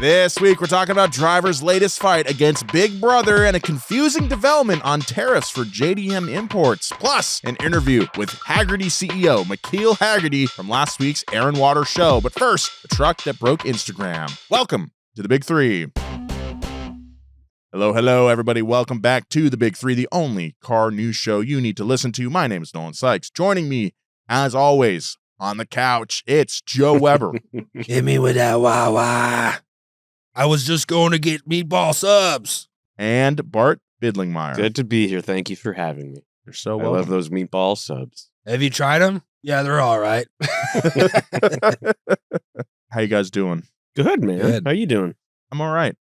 This week, we're talking about drivers' latest fight against Big Brother and a confusing development on tariffs for JDM imports, plus an interview with Hagerty CEO McKeel Hagerty from last week's Air and Water show. But first, the truck that broke Instagram. Welcome to the Big Three. Hello, everybody. Welcome back to the Big Three, the only car news show you need to listen to. My name is Nolan Sykes. Joining me, as always, on the couch, it's Joe Weber. Hit me with that wah-wah. I was just going to get meatball subs. And Bart Bidlingmeyer. Good to be here. Thank you for having me. You're so I welcome. love those meatball subs. Have you tried them? Yeah, they're all right. How you guys doing? Good, man. Good. How you doing? I'm all right.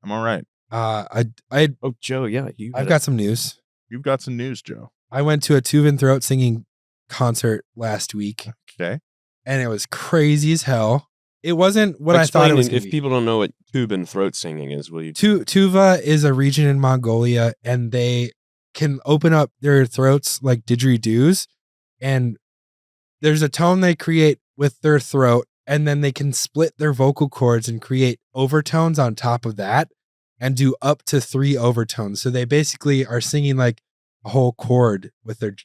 Oh, Joe, yeah. I've got some news. You've got some news, Joe. I went to a Tuvan throat singing concert last week, Okay. and it was crazy as hell. It wasn't what I thought it was. If people don't know what Tuban throat singing is, will you? Tuva is a region in Mongolia, and they can open up their throats like didgeridoos, and there's a tone they create with their throat, and then they can split their vocal cords and create overtones on top of that and do up to 3 overtones. So they basically are singing like a whole chord with their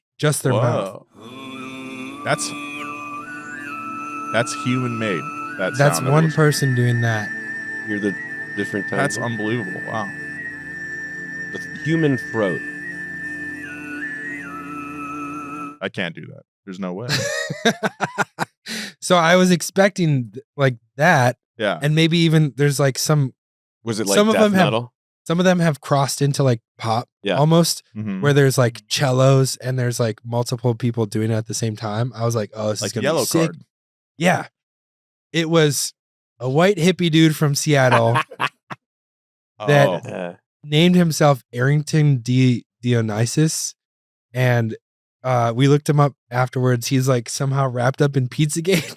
mouth. That's human made. That's one person doing that. Hear the different tones. That's unbelievable. Wow. The human throat. I can't do that. There's no way. So I was expecting like that, Yeah. and maybe even there's like some Was it like Some of death them have- metal? some of them have crossed into like pop Yeah. almost, Mhm. where there's like cellos and there's like multiple people doing it at the same time. I was like, oh, this is Like gonna Yellow be sick. Card. Yeah. It was a white hippie dude from Seattle that- Oh. named himself Arrington Dionysus, and we looked him up afterwards. He's like somehow wrapped up in Pizzagate.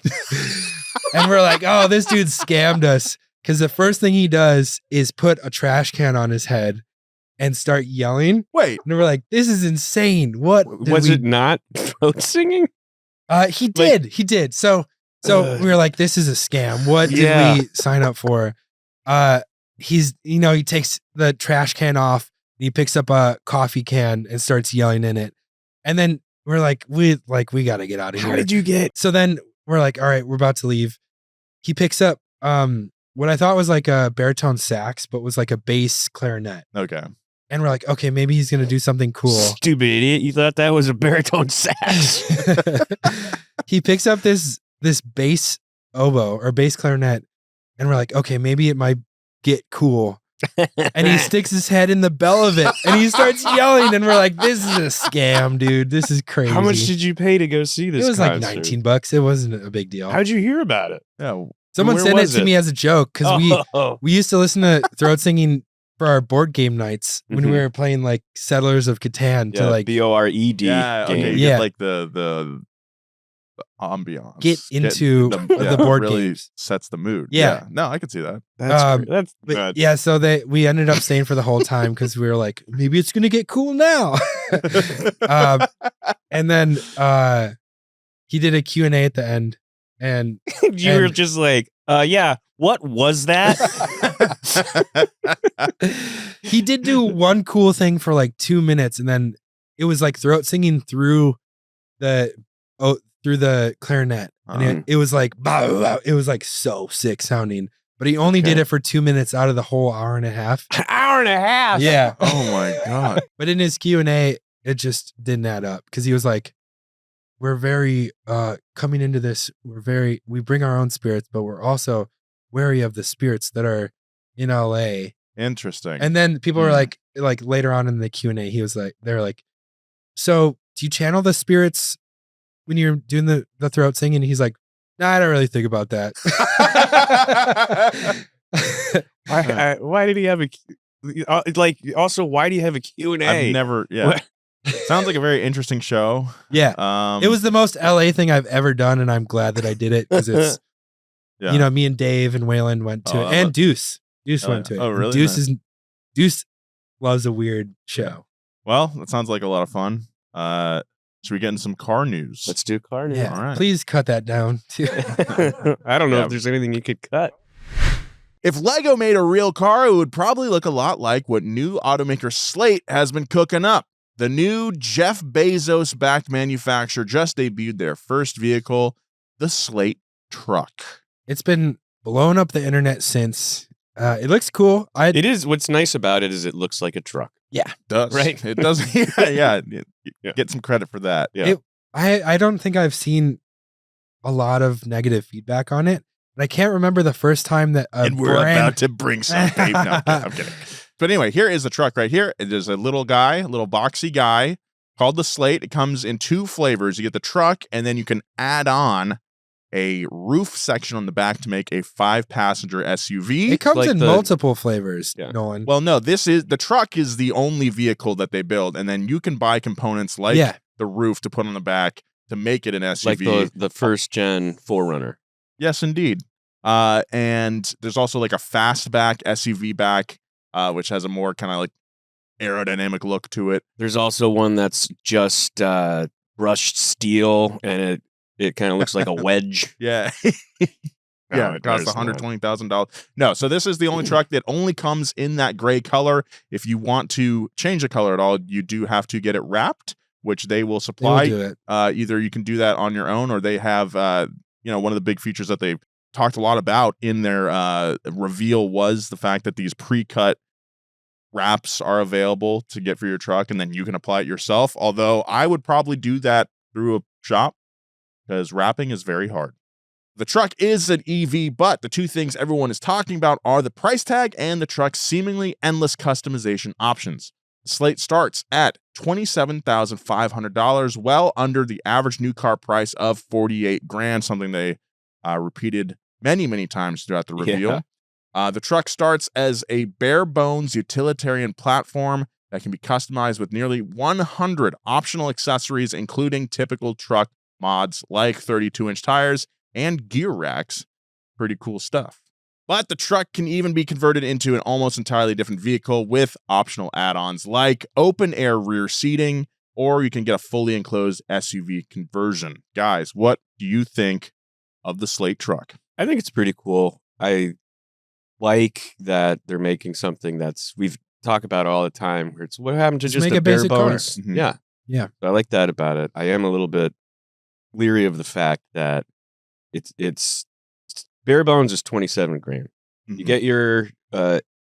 And we're like, oh, this dude scammed us. Because the first thing he does is put a trash can on his head and start yelling. Wait. And we're like, this is insane. What did Was we- it not throat singing? He did. So we were like, this is a scam. What did Yeah. we sign up for? He takes the trash can off, and he picks up a coffee can and starts yelling in it. And then we're like, we got to get out of here. How did you get? So then we're like, all right, we're about to leave. He picks up what I thought was like a baritone sax, but was like a bass clarinet. Okay. And we're like, okay, maybe he's going to do something cool. Stupid idiot. You thought that was a baritone sax. He picks up this bass oboe or bass clarinet, and we're like, okay, maybe it might get cool. And he sticks his head in the bell of it, and he starts yelling, and we're like, this is a scam, dude. This is crazy. How much did you pay to go see this It was concert? like $19. It wasn't a big deal. How'd you hear about it? Yeah. Someone where sent it was to it? me as a joke because Oh. we used to listen to throat singing for our board game nights when we Mhm. were playing like Settlers of Catan to like BORED Yeah. Okay. game. You Yeah. get like the ambiance. get into the board really games. sets the mood. Yeah. No, I could see that. That's But nuts. yeah, so we ended up staying for the whole time because we were like, maybe it's gonna get cool now. And then he did a Q&A at the end, and You were just like, yeah, what was that? he did do one cool thing for like 2 minutes, and then it was like throat singing through the clarinet, and it was like it was like so sick sounding. But he only did Okay. it for 2 minutes out of the whole hour and a half. Hour and a half. Yeah. Oh my God. But in his Q&A, it just didn't add up because he was like, we're very coming into this, we bring our own spirits, but we're also wary of the spirits that are in LA. Interesting. And then people were Mm. like later on in the Q&A, he was like, they're like, so do you channel the spirits when you're doing the throat singing? And he's like, nah, I don't really think about that. Why did he have a also why do you have a Q&A? I've never. Yeah. What? Sounds like a very interesting show. Yeah. It was the most LA thing I've ever done, and I'm glad that I did it because it's, Yeah. me and Dave and Waylon went to Oh, it, I and love- Deuce Oh, went to it. oh, And really? Deuce loves a weird show. Well, that sounds like a lot of fun. Should we get into some car news? Let's do car news. Yeah, all right. please cut that down too. I don't know Yeah. if there's anything you could cut. If Lego made a real car, it would probably look a lot like what new automaker Slate has been cooking up. The new Jeff Bezos-backed manufacturer just debuted their first vehicle, the Slate Truck. It's been blowing up the internet since. It looks cool. It is. What's nice about it is it looks like a truck. Yeah. It does. Right. It does. Yeah. Get some credit for that. Yeah. I don't think I've seen a lot of negative feedback on it. But I can't remember the first time that and we're about to bring some, Dave. No, I'm kidding. But anyway, here is the truck right here. It is a little boxy guy called the Slate. It comes in 2 flavors. You get the truck, and then you can add on a roof section on the back to make a 5-passenger SUV. It comes like in multiple flavors, Yeah. Nolan. Well, no, the truck is the only vehicle that they build, and then you can buy components like the roof to put on the back to make it an SUV. Like the first gen 4Runner. Yes, indeed. And there's also like a fastback SUV back, which has a more kind of like aerodynamic look to it. There's also one that's just brushed steel, and it kind of looks like a wedge. Yeah. No, It costs $120,000. No, so this is the only truck that only comes in that gray color. If you want to change the color at all, you do have to get it wrapped, which they will supply. They will do it. Either you can do that on your own, or they have, one of the big features that they talked a lot about in their reveal was the fact that these pre-cut wraps are available to get for your truck, and then you can apply it yourself. Although I would probably do that through a shop because wrapping is very hard. The truck is an EV, but the 2 things everyone is talking about are the price tag and the truck's seemingly endless customization options. The Slate starts at $27,500, well under the average new car price of $48,000, something they repeated many, many times throughout the reveal. Yeah. The truck starts as a bare bones utilitarian platform that can be customized with nearly 100 optional accessories, including typical truck mods like 32-inch tires and gear racks. Pretty cool stuff. But the truck can even be converted into an almost entirely different vehicle with optional add-ons like open air rear seating, or you can get a fully enclosed SUV conversion. Guys, what do you think of the Slate Truck? I think it's pretty cool. I like that they're making something we've talked about all the time, where it's what happened to just make a a bare basic car. bones. Mhm. Yeah. Yeah. So I like that about it. I am a little bit leery of the fact that it's bare bones is $27,000. You get your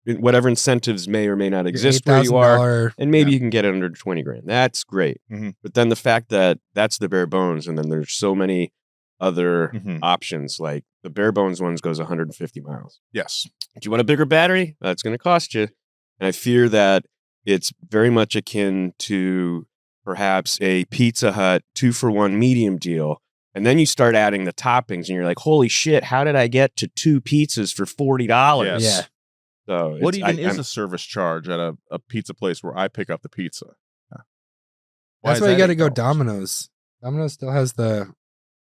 whatever incentives may or may not exist where you are, and maybe you can get it under $20,000. That's great. But then the fact that that's the bare bones, and then there's so many other options, like the bare bones ones goes 150 miles. Yes. Do you want a bigger battery? That's going to cost you. And I fear that it's very much akin to perhaps a Pizza Hut 2-for-1 medium deal. And then you start adding the toppings, and you're like, holy shit, how did I get to 2 pizzas for $40? Yes. Yeah. So What even is a service charge at a pizza place where I pick up the pizza? That's why you got to go $8? Domino's. Domino's still has the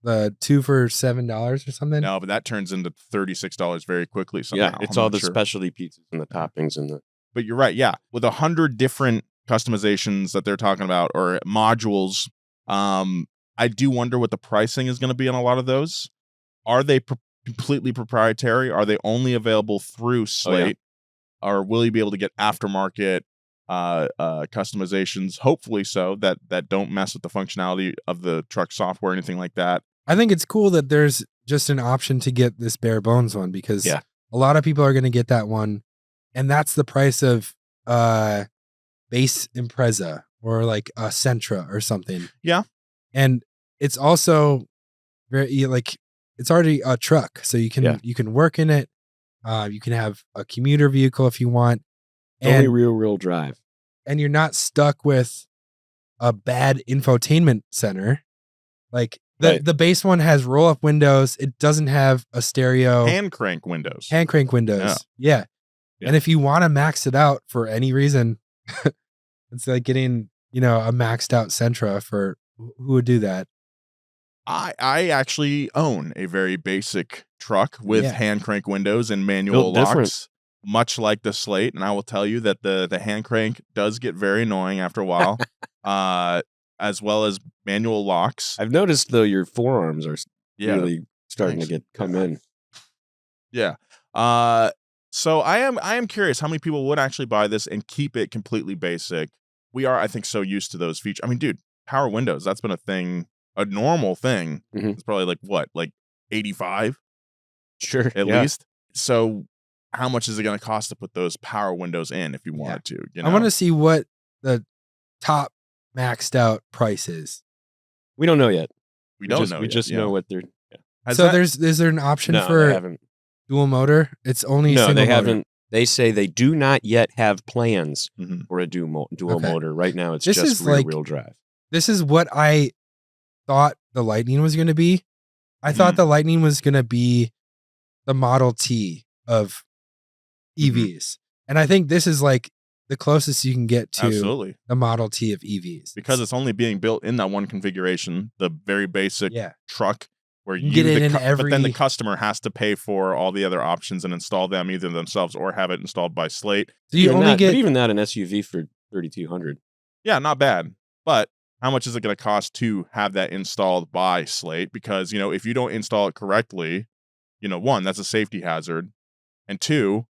2 for $7 or something. No, but that turns into $36 very quickly. Yeah, Somehow. it's I'm all not the sure. specialty pizzas and the toppings and the. But you're right. Yeah, with 100 different customizations that they're talking about, or modules, I do wonder what the pricing is going to be on a lot of those. Are they completely proprietary? Are they only available through Slate? Or will you be able to get aftermarket customizations? Hopefully so, that don't mess with the functionality of the truck software or anything like that. I think it's cool that there's just an option to get this bare bones one, because a lot of people are going to get that one, and that's the price of base Impreza or like a Sentra or something. Yeah. And it's also very like it's already a truck, so you can work in it. You can have a commuter vehicle if you want. Only real drive. And you're not stuck with a bad infotainment center. Like the base one has roll up windows. It doesn't have a stereo. Hand crank windows. Hand crank windows. Yeah. And if you want to max it out for any reason, it's like getting, a maxed out Sentra for who would do that? I actually own a very basic truck with hand crank windows and manual Built locks, different. much like the Slate. And I will tell you that the hand crank does get very annoying after a while, as well as manual locks. I've noticed though your forearms are really starting Thanks. to come in. Yeah. So I am curious how many people would actually buy this and keep it completely basic. We are, I think, so used to those features. I mean, dude, power windows, that's been a thing, a normal thing. It's probably like 85 Sure. at least. So how much is it going to cost to put those power windows in if you wanted to? You know? I want to see what the top maxed out price is. We don't know yet. We just know what they're. So is there an option No, for they haven't. dual motor? It's only No, single they motor. haven't. They say they do not yet have plans for a dual Okay. motor. Right now, it's This just is rear-wheel drive. This is what I thought the Lightning was going to be. I thought the Lightning was going to be the Model T of EVs. And I think this is like the closest you can get to the Model T of EVs. Because it's only being built in that one configuration, the very basic truck where you get it in every... But then the customer has to pay for all the other options and install them either themselves or have it installed by Slate. So you only get... But even that, an SUV for $3,200. Yeah, not bad. But how much is it going to cost to have that installed by Slate? Because, if you don't install it correctly, one, that's a safety hazard. And two,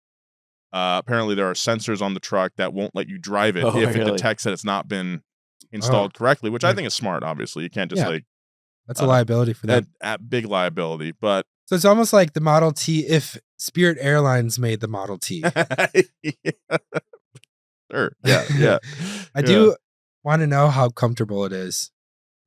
apparently there are sensors on the truck that won't let you drive it if it detects that it's not been installed correctly, which I think is smart, obviously. You can't just that's a liability for them. At big liability. But so it's almost like the Model T if Spirit Airlines made the Model T. Sure. Yeah. I do want to know how comfortable it is.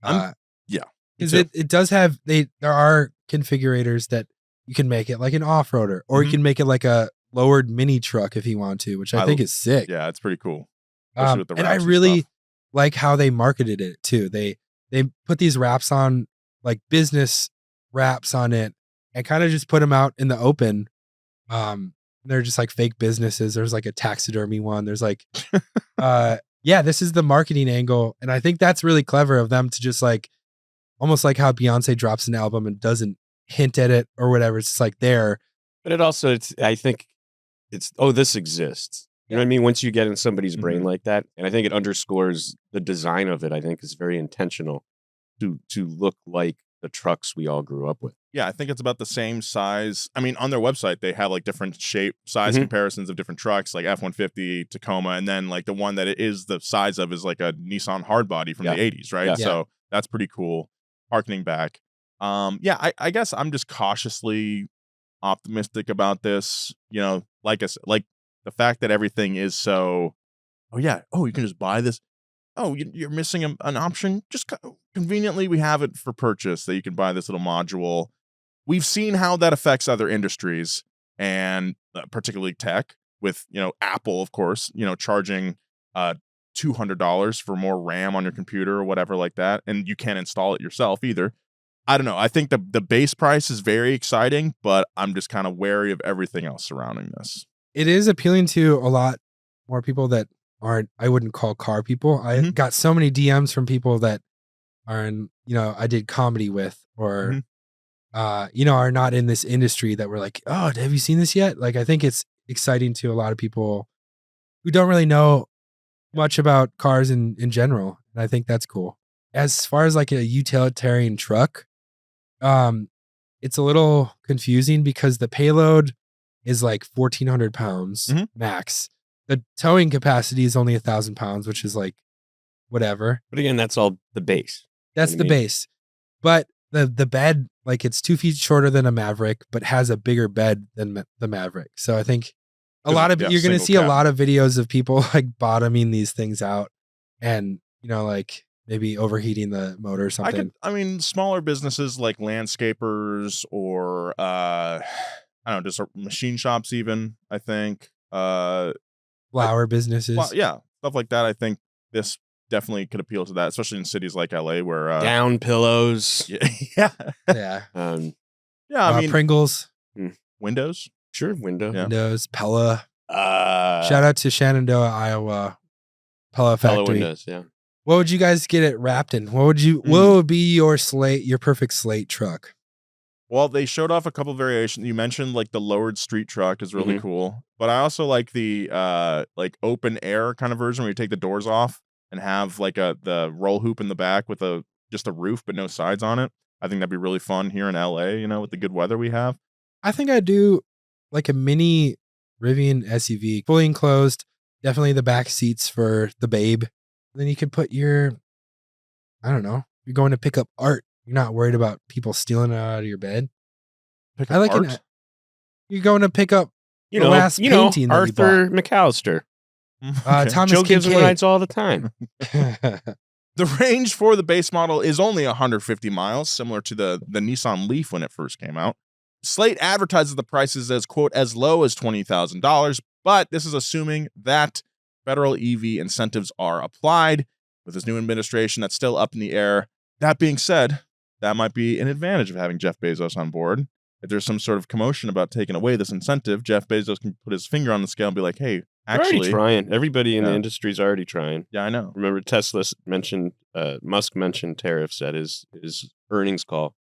Because it does have there are configurators that you can make it like an off-roader, or you can make it like a lowered mini truck if you want to, which I think is sick. Yeah, it's pretty cool. And I really like how they marketed it too. They put these wraps on, like business wraps on it, and kind of just put them out in the open. They're just like fake businesses. There's like a taxidermy one. There's like, this is the marketing angle. And I think that's really clever of them to just like, almost like how Beyonce drops an album and doesn't hint at it or whatever. It's just like there. But I think this exists. You know what I mean? Once you get in somebody's brain like that, and I think it underscores the design of it, I think is very intentional to look like the trucks we all grew up with. Yeah, I think it's about the same size. I mean, on their website, they have like different size comparisons of different trucks, like F-150, Tacoma, and then like the one that it is the size of is like a Nissan hardbody from the 80s, right? Yeah. So that's pretty cool. Harkening back. I guess I'm just cautiously optimistic about this. Like I said, like the fact that everything is so, you can just buy this. Oh, you're missing an option. Just conveniently, we have it for purchase that you can buy this little module. We've seen how that affects other industries, and particularly tech with, Apple, of course, charging $200 for more RAM on your computer or whatever like that. And you can't install it yourself either. I don't know. I think the base price is very exciting, but I'm just kind of wary of everything else surrounding this. It is appealing to a lot more people that I wouldn't call car people. I got so many DMs from people that are in, I did comedy with, or, are not in this industry that were like, oh, have you seen this yet? Like, I think it's exciting to a lot of people who don't really know much about cars in general. And I think that's cool. As far as like a utilitarian truck, it's a little confusing because the payload is like 1,400 pounds max. The towing capacity is only 1,000 pounds, which is like whatever. But again, that's all the base. That's the base. But the bed, like it's 2 feet shorter than a Maverick, but has a bigger bed than the Maverick. So I think you're going to see a lot of videos of people like bottoming these things out and, like maybe overheating the motor or something. Smaller businesses like landscapers or, I don't know, just machine shops even, I think. Flower businesses. Stuff like that. I think this definitely could appeal to that, especially in cities like LA where down pillows. Yeah. Pringles. Windows. Sure, Windows, Pella. Shout out to Shenandoah, Iowa. Pella Factory. Pella windows, yeah. What would you guys get it wrapped in? What would be your perfect Slate truck? Well, they showed off a couple variations. You mentioned like the lowered street truck is really cool, but I also like the like open air kind of version where you take the doors off and have like the roll hoop in the back with just a roof but no sides on it. I think that'd be really fun here in LA, with the good weather we have. I think I'd do like a mini Rivian SUV, fully enclosed. Definitely the back seats for the babe. Then you could put your, I don't know, you're going to pick up art. You're not worried about people stealing it out of your bed. Pick I like art. it. You're going to pick up You the know, last painting that you Arthur McAllister. Okay. Thomas Joe gives him Kincaid. rides all the time. The range for the base model is only 150 miles, similar to the Nissan Leaf when it first came out. Slate advertises the prices as, quote, as low as $20,000, but this is assuming that federal EV incentives are applied. With this new administration, that's still up in the air. That being said, that might be an advantage of having Jeff Bezos on board. If there's some sort of commotion about taking away this incentive, Jeff Bezos can put his finger on the scale and be like, hey, They're already actually, trying. Everybody in the Yeah. industry is already trying. yeah, I know. Remember, Tesla mentioned, Musk mentioned tariffs at his earnings call.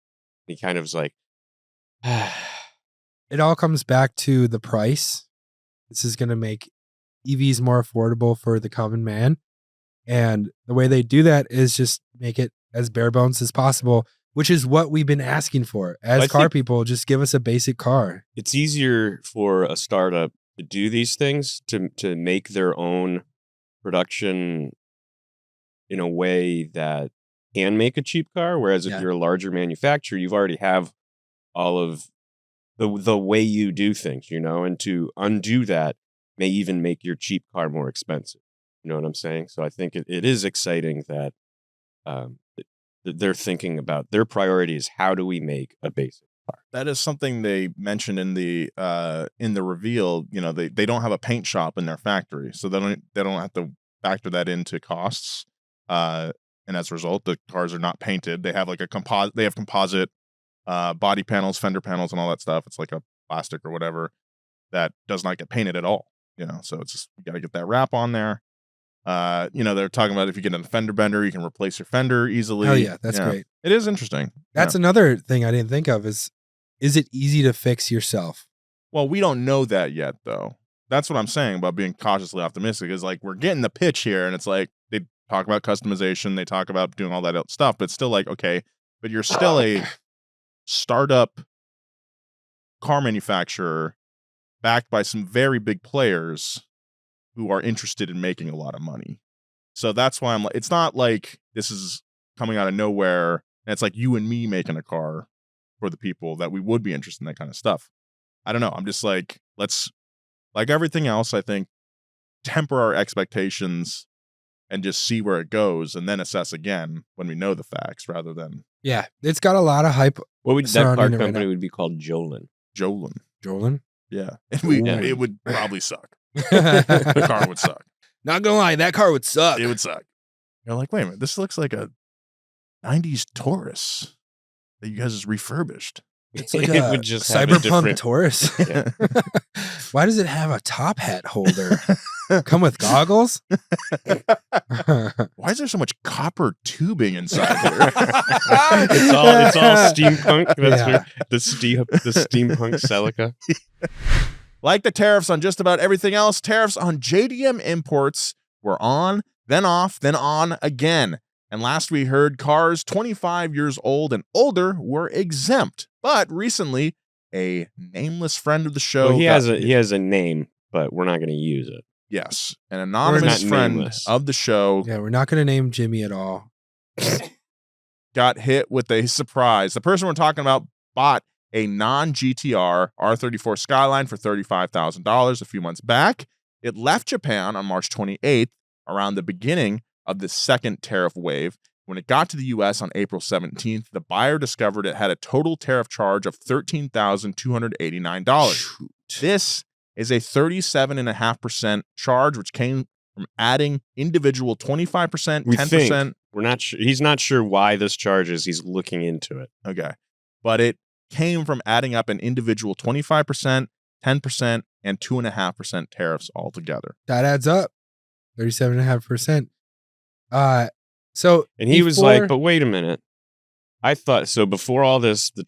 He kind of was like, It all comes back to the price. This is going to make EVs more affordable for the common man. And the way they do that is just make it as bare bones as possible, which is what we've been asking for. As I car think- people, just give us a basic car. it's easier for a startup to do these things, to make their own production in a way that can make a cheap car. Whereas if Yeah. you're a larger manufacturer, you've already have all of the way you do things, and to undo that may even make your cheap car more expensive. You know what I'm saying? So I think it is exciting that they're thinking about, their priority is how do we make a basic car. That is something they mentioned in the reveal. They don't have a paint shop in their factory, so they don't have to factor that into costs. And as a result, the cars are not painted. They have like composite body panels, fender panels, and all that stuff. It's like a plastic or whatever that does not get painted at all. So it's just, you got to get that wrap on there. They're talking about if you get a fender bender, you can replace your fender easily. Oh yeah, that's great. It is interesting. That's another thing I didn't think of is it easy to fix yourself? Well, we don't know that yet, though. That's what I'm saying about being cautiously optimistic. Is like we're getting the pitch here, and it's like they talk about customization, they talk about doing all that else stuff, but it's still like, okay, but you're still a startup car manufacturer backed by some very big players who are interested in making a lot of money. So that's why I'm like, it's not like this is coming out of nowhere, and it's like you and me making a car for the people that we would be interested in that kind of stuff. I don't know. I'm just like, let's, like everything else, I think, temper our expectations and just see where it goes and then assess again when we know the facts rather than Yeah, it's got a lot of hype. What would that surrounding car it right company now. would be called? Jolin. Jolin. Jolin. Yeah. Yeah. It would probably suck. The car would suck. Not gonna lie, that car would suck. It would suck. You're like, wait a minute, this looks like a 90s Taurus that you guys just refurbished. It's like It a would just have a cyberpunk different- Taurus. Yeah. Why does it have a top hat holder? Come with goggles? Why is there so much copper tubing inside here? It's all steampunk. That's Yeah. the steampunk Celica. Like the tariffs on just about everything else, tariffs on JDM imports were on, then off, then on again. And last we heard cars 25 years old and older were exempt. But recently, a nameless friend of the show. Well, he has a name, but we're not going to use it. Yes, an anonymous not friend nameless. of the show Yeah, we're not gonna name Jimmy at all. got hit with a surprise. The person we're talking about bought a non-GTR R34 Skyline for $35,000 a few months back. It left Japan on March 28th, around the beginning of the second tariff wave. When it got to the U.S. on April 17th, the buyer discovered it had a total tariff charge of $13,289. This is a 37.5% charge, which came from adding individual 25%, We 10%. think. We're not sure. He's not sure why this charge is. He's looking into it. Okay. But it came from adding up an individual 25%, 10%, and 2.5% tariffs altogether. That adds up. 37.5%. So And he was like, before- but wait a minute. I thought so before all this, the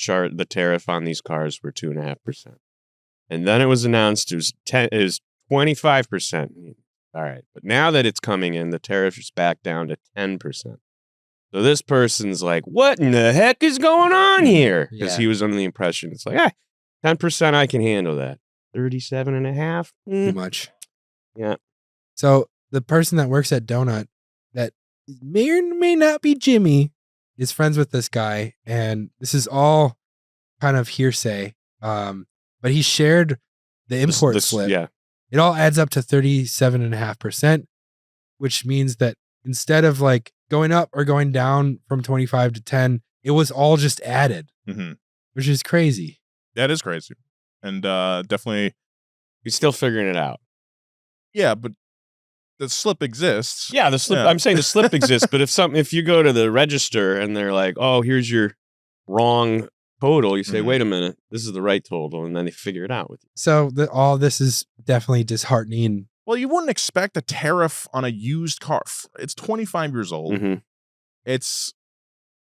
tariff on these cars were 2.5%. And then it was announced it was 25%. All right. But now that it's coming in, the tariff is back down to 10%. So this person's like, what in the heck is going on here? Because Yeah. he was under the impression it's like, 10%, I can handle that. 37 and a half. Too much. Yeah. So the person that works at Donut that may or may not be Jimmy is friends with this guy. And this is all kind of hearsay. But he shared the import slip. Yeah. It all adds up to 37.5%, which means that instead of like going up or going down from 25 to 10, it was all just added, which is crazy. That is crazy. And definitely. He's still figuring it out. Yeah, but the slip exists. Yeah, the slip. Yeah. I'm saying the slip exists, but if you go to the register and they're like, "Oh, here's your wrong total," you say, "Wait a minute, this is the right total," and then they figure it out with you. So all this is definitely disheartening. Well, you wouldn't expect a tariff on a used car. It's 25 years old. It's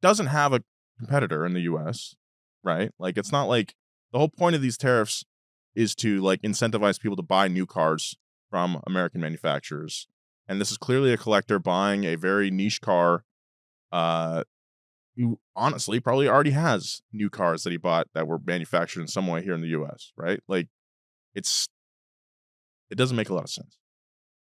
doesn't have a competitor in the U.S., right? Like, it's not like the whole point of these tariffs is to like incentivize people to buy new cars from American manufacturers. And this is clearly a collector buying a very niche car who honestly probably already has new cars that he bought that were manufactured in some way here in the US, right? Like it doesn't make a lot of sense.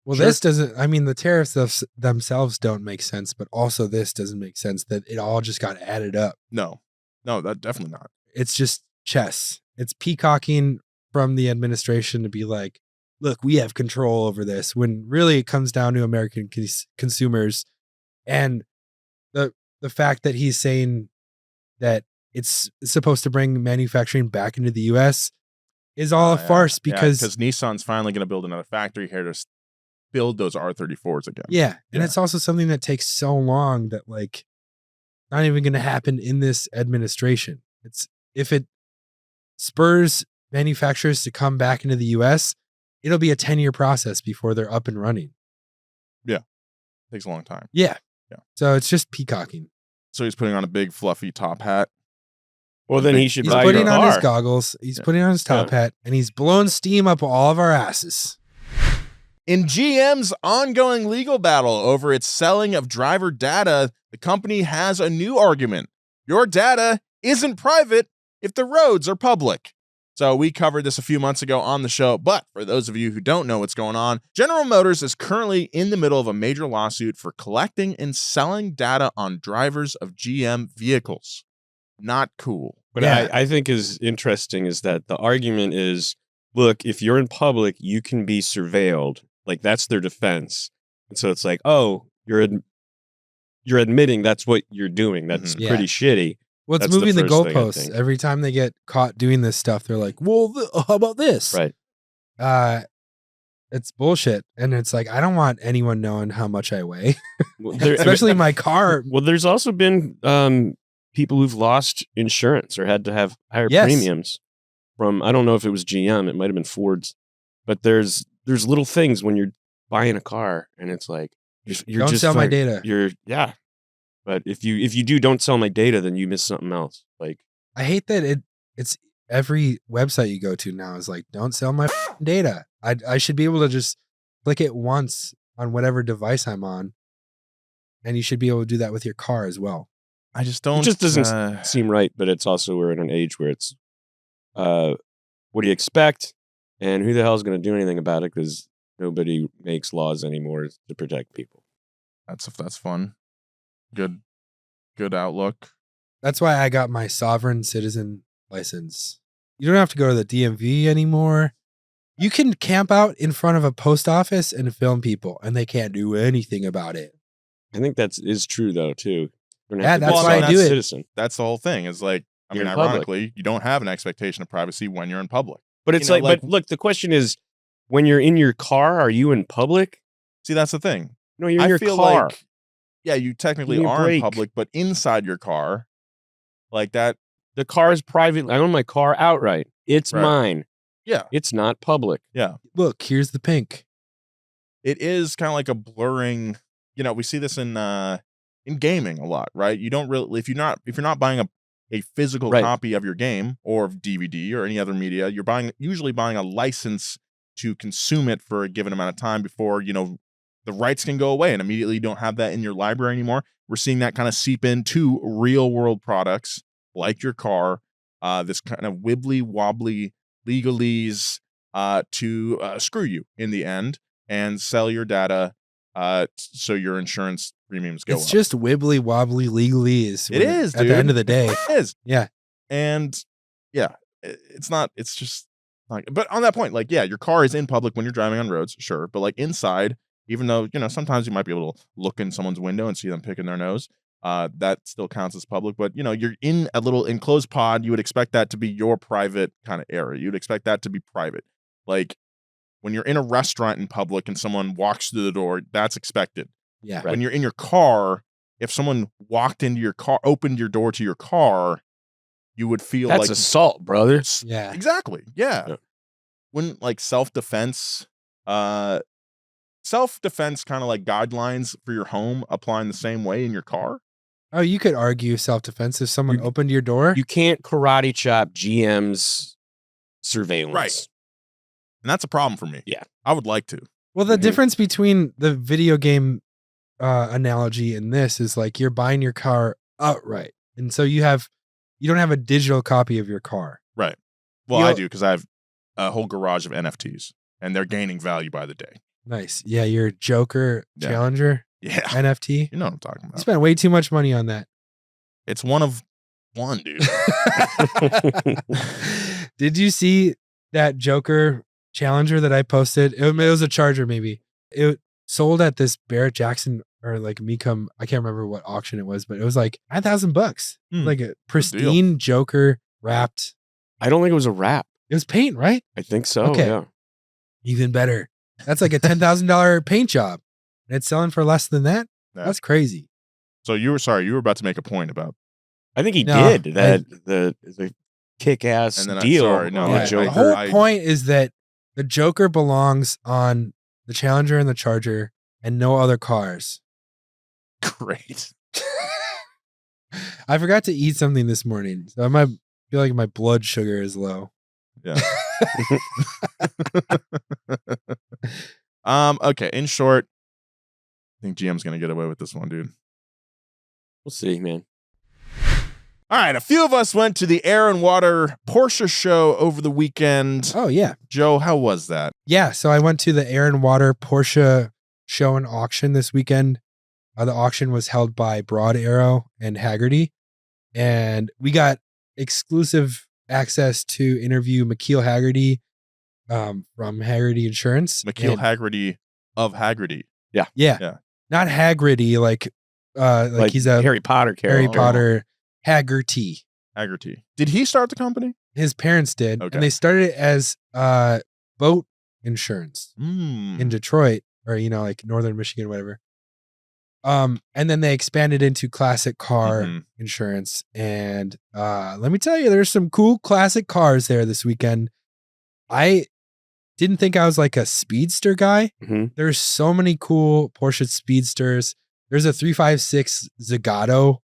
Well, This doesn't, I mean, the tariffs themselves don't make sense, but also this doesn't make sense that it all just got added up. No, that definitely not. It's just chess. It's peacocking from the administration to be like, look, we have control over this, when really it comes down to American consumers. And the fact that he's saying that it's supposed to bring manufacturing back into the U.S. is all a farce because Nissan's finally going to build another factory here to build those R34s again. Yeah. And it's also something that takes so long that like not even going to happen in this administration. If it spurs manufacturers to come back into the U.S., it'll be a 10-year process before they're up and running. Yeah. Takes a long time. Yeah. So it's just peacocking. So he's putting on a big fluffy top hat. Well, then he should buy your car. He's putting on his goggles. He's putting on his top hat, and he's blowing steam up all of our asses. In GM's ongoing legal battle over its selling of driver data, the company has a new argument. Your data isn't private if the roads are public. So we covered this a few months ago on the show, but for those of you who don't know what's going on, General Motors is currently in the middle of a major lawsuit for collecting and selling data on drivers of GM vehicles. Not cool. What I think is interesting is that the argument is, look, if you're in public, you can be surveilled. Like, that's their defense. And so it's like, oh, you're admitting that's what you're doing. That's pretty shitty. Well, it's moving the goalposts. Every time they get caught doing this stuff, they're like, well, how about this? Right. It's bullshit. And it's like, I don't want anyone knowing how much I weigh, especially my car. Well, there's also been people who've lost insurance or had to have higher premiums from, I don't know if it was GM, it might have been Ford's, but there's little things when you're buying a car and it's like, you're don't just sell my data. But if you don't sell my data, then you miss something else. Like, I hate that it's every website you go to now is like, don't sell my data. I should be able to just click it once on whatever device I'm on, and you should be able to do that with your car as well. I just don't. It just doesn't seem right. But it's also, we're in an age where it's, what do you expect, and who the hell is going to do anything about it? Because nobody makes laws anymore to protect people. That's fun. Good outlook. That's why I got my sovereign citizen license. You don't have to go to the DMV anymore. You can camp out in front of a post office and film people, and they can't do anything about it. I think that is true, though, too. Yeah, that's why I do it. Citizen. That's the whole thing. Is like, I mean, ironically, you don't have an expectation of privacy when you're in public. But it's but look, the question is, when you're in your car, are you in public? See, that's the thing. No, you're in your car. Like, yeah, you technically are in public, but inside your car, like that. The car is private. I own my car outright. It's mine. Yeah. It's not public. Yeah. Look, here's the pink. It is kind of like a blurring, we see this in gaming a lot, right? You don't really, if you're not buying a physical copy of your game or DVD or any other media, you're usually buying a license to consume it for a given amount of time before, the rights can go away, and immediately you don't have that in your library anymore. We're seeing that kind of seep into real world products like your car, this kind of wibbly wobbly legalese, to screw you in the end and sell your data so your insurance premiums go up. It's just wibbly wobbly legalese. It is, at the end of the day. It is. Yeah. And yeah, it's not, it's just like, but on that point, like, yeah, your car is in public when you're driving on roads, sure. But like inside, even though, sometimes you might be able to look in someone's window and see them picking their nose, that still counts as public. But, you're in a little enclosed pod. You would expect that to be your private kind of area. You'd expect that to be private. Like when you're in a restaurant in public and someone walks through the door, that's expected. Yeah. When you're in your car, if someone walked into your car, opened your door to your car, you would feel That's like assault, brother. Yeah. Exactly. Yeah. When like self-defense kind of like guidelines for your home applying the same way in your car. Oh, you could argue self-defense if someone opened your door. You can't karate chop GM's surveillance. Right. And that's a problem for me. Yeah. I would like to. Well, the difference between the video game analogy and this is like you're buying your car outright. And so you don't have a digital copy of your car. Right. Well, I do because I have a whole garage of NFTs and they're gaining value by the day. Nice. Yeah, your Joker Challenger NFT. You know what I'm talking about. You spent way too much money on that. It's one of one, dude. Did you see that Joker Challenger that I posted? It was a Charger, maybe. It sold at this Barrett Jackson or like Mecum. I can't remember what auction it was, but it was like $9,000. Like a pristine Joker wrapped. I don't think it was a wrap. It was paint, right? I think so. Okay. Yeah. Even better. That's like a $10,000 paint job. And it's selling for less than that? Yeah. That's crazy. So you were about to make a point about. I think he did the kick-ass deal. The whole point is that the Joker belongs on the Challenger and the Charger and no other cars. Great. I forgot to eat something this morning, so I might feel like my blood sugar is low. Yeah. Okay. In short, I think GM's gonna get away with this one, dude. We'll see, man. All right. A few of us went to the Air and Water Porsche Show over the weekend. Oh yeah, Joe, how was that? Yeah, so I went to the Air and Water Porsche Show and auction this weekend. The auction was held by Broad Arrow and Hagerty, and we got exclusive access to interview McKeel Hagerty from Hagerty Insurance. McKeel Hagerty of Hagerty. Yeah. Not Hagerty, like he's a Harry Potter character. Harry Potter Hagerty. Did he start the company? His parents did. Okay. And they started it as boat insurance in Detroit or, like Northern Michigan, whatever. And then they expanded into classic car insurance. And let me tell you, there's some cool classic cars there this weekend. I didn't think I was like a speedster guy. There's so many cool Porsche speedsters. There's a 356 Zagato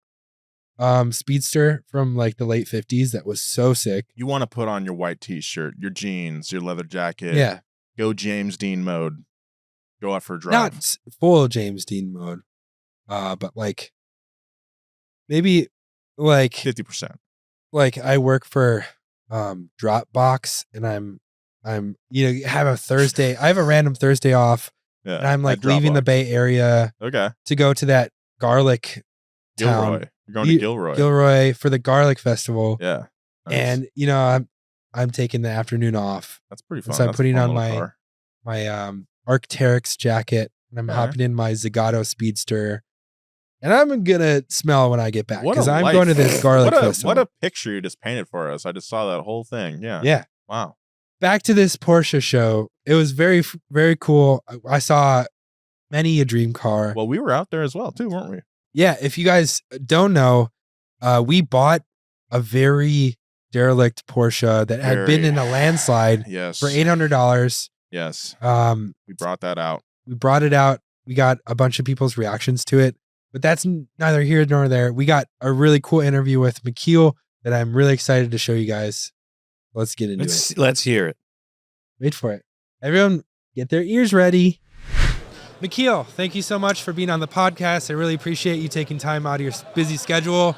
speedster from like the late 50s that was so sick. You want to put on your white t-shirt, your jeans, your leather jacket. Yeah. Go James Dean mode. Go out for a drive. Not full James Dean mode. But like maybe like 50%. Like I work for Dropbox and I'm have a Thursday. I have a random Thursday off. Yeah, and I'm like leaving the Bay Area to go to that garlic town. You're going to Gilroy. Gilroy for the garlic festival. Yeah. Nice. And I'm taking the afternoon off. That's pretty fun. So I'm putting on my Arc'teryx jacket and I'm hopping in my Zagato Speedster. And I'm gonna smell when I get back because I'm going to this garlic festival. What a picture you just painted for us. I just saw that whole thing. Yeah. Yeah. Wow. Back to this Porsche show. It was very, very cool. I saw many a dream car. Well, we were out there as well too, weren't we? Yeah. If you guys don't know, we bought a very derelict Porsche that had been in a landslide for $800. Yes. We brought that out. We brought it out. We got a bunch of people's reactions to it. But that's neither here nor there. We got a really cool interview with McKeel that I'm really excited to show you guys. Let's get into it. Let's hear it. Wait for it. Everyone, get their ears ready. McKeel, thank you so much for being on the podcast. I really appreciate you taking time out of your busy schedule.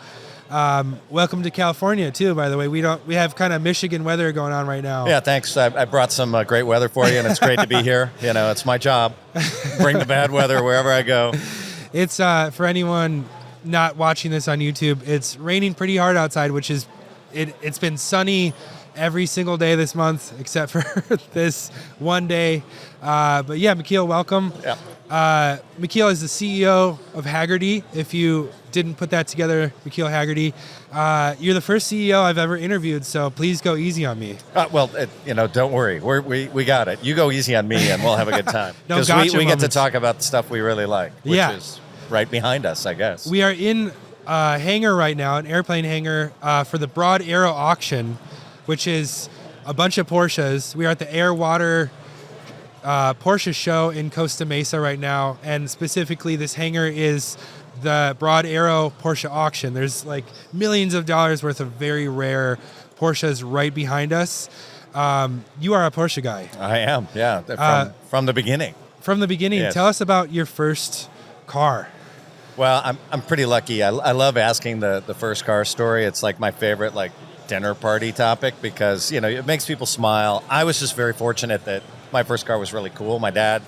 Welcome to California too, by the way. We have kind of Michigan weather going on right now. Yeah, thanks. I brought some great weather for you, and it's great to be here. You know, it's my job. Bring the bad weather wherever I go. It's for anyone not watching this on YouTube, it's raining pretty hard outside, which is it's been sunny every single day this month except for this one day. But yeah, McKeel, welcome. Yeah. McKeel is the CEO of Hagerty. If you didn't put that together, McKeel Hagerty, you're the first CEO I've ever interviewed, so please go easy on me. Don't worry. We got it. You go easy on me, and we'll have a good time. No Because gotcha we get to moments. talk about the stuff we really like, which Yeah. is right behind us, I guess. We are in a hangar right now, an airplane hangar for the Broad Arrow auction, which is a bunch of Porsches. We are at the Air Water Porsche Show in Costa Mesa right now, and specifically this hangar is the Broad Arrow Porsche auction. There's like millions of dollars worth of very rare Porsches right behind us. You are a Porsche guy. I am, yeah, from the beginning. From the beginning, Yes. Tell us about your first car. Well, I'm pretty lucky. I love asking the first car story. It's like my favorite dinner party topic because, it makes people smile. I was just very fortunate that my first car was really cool. My dad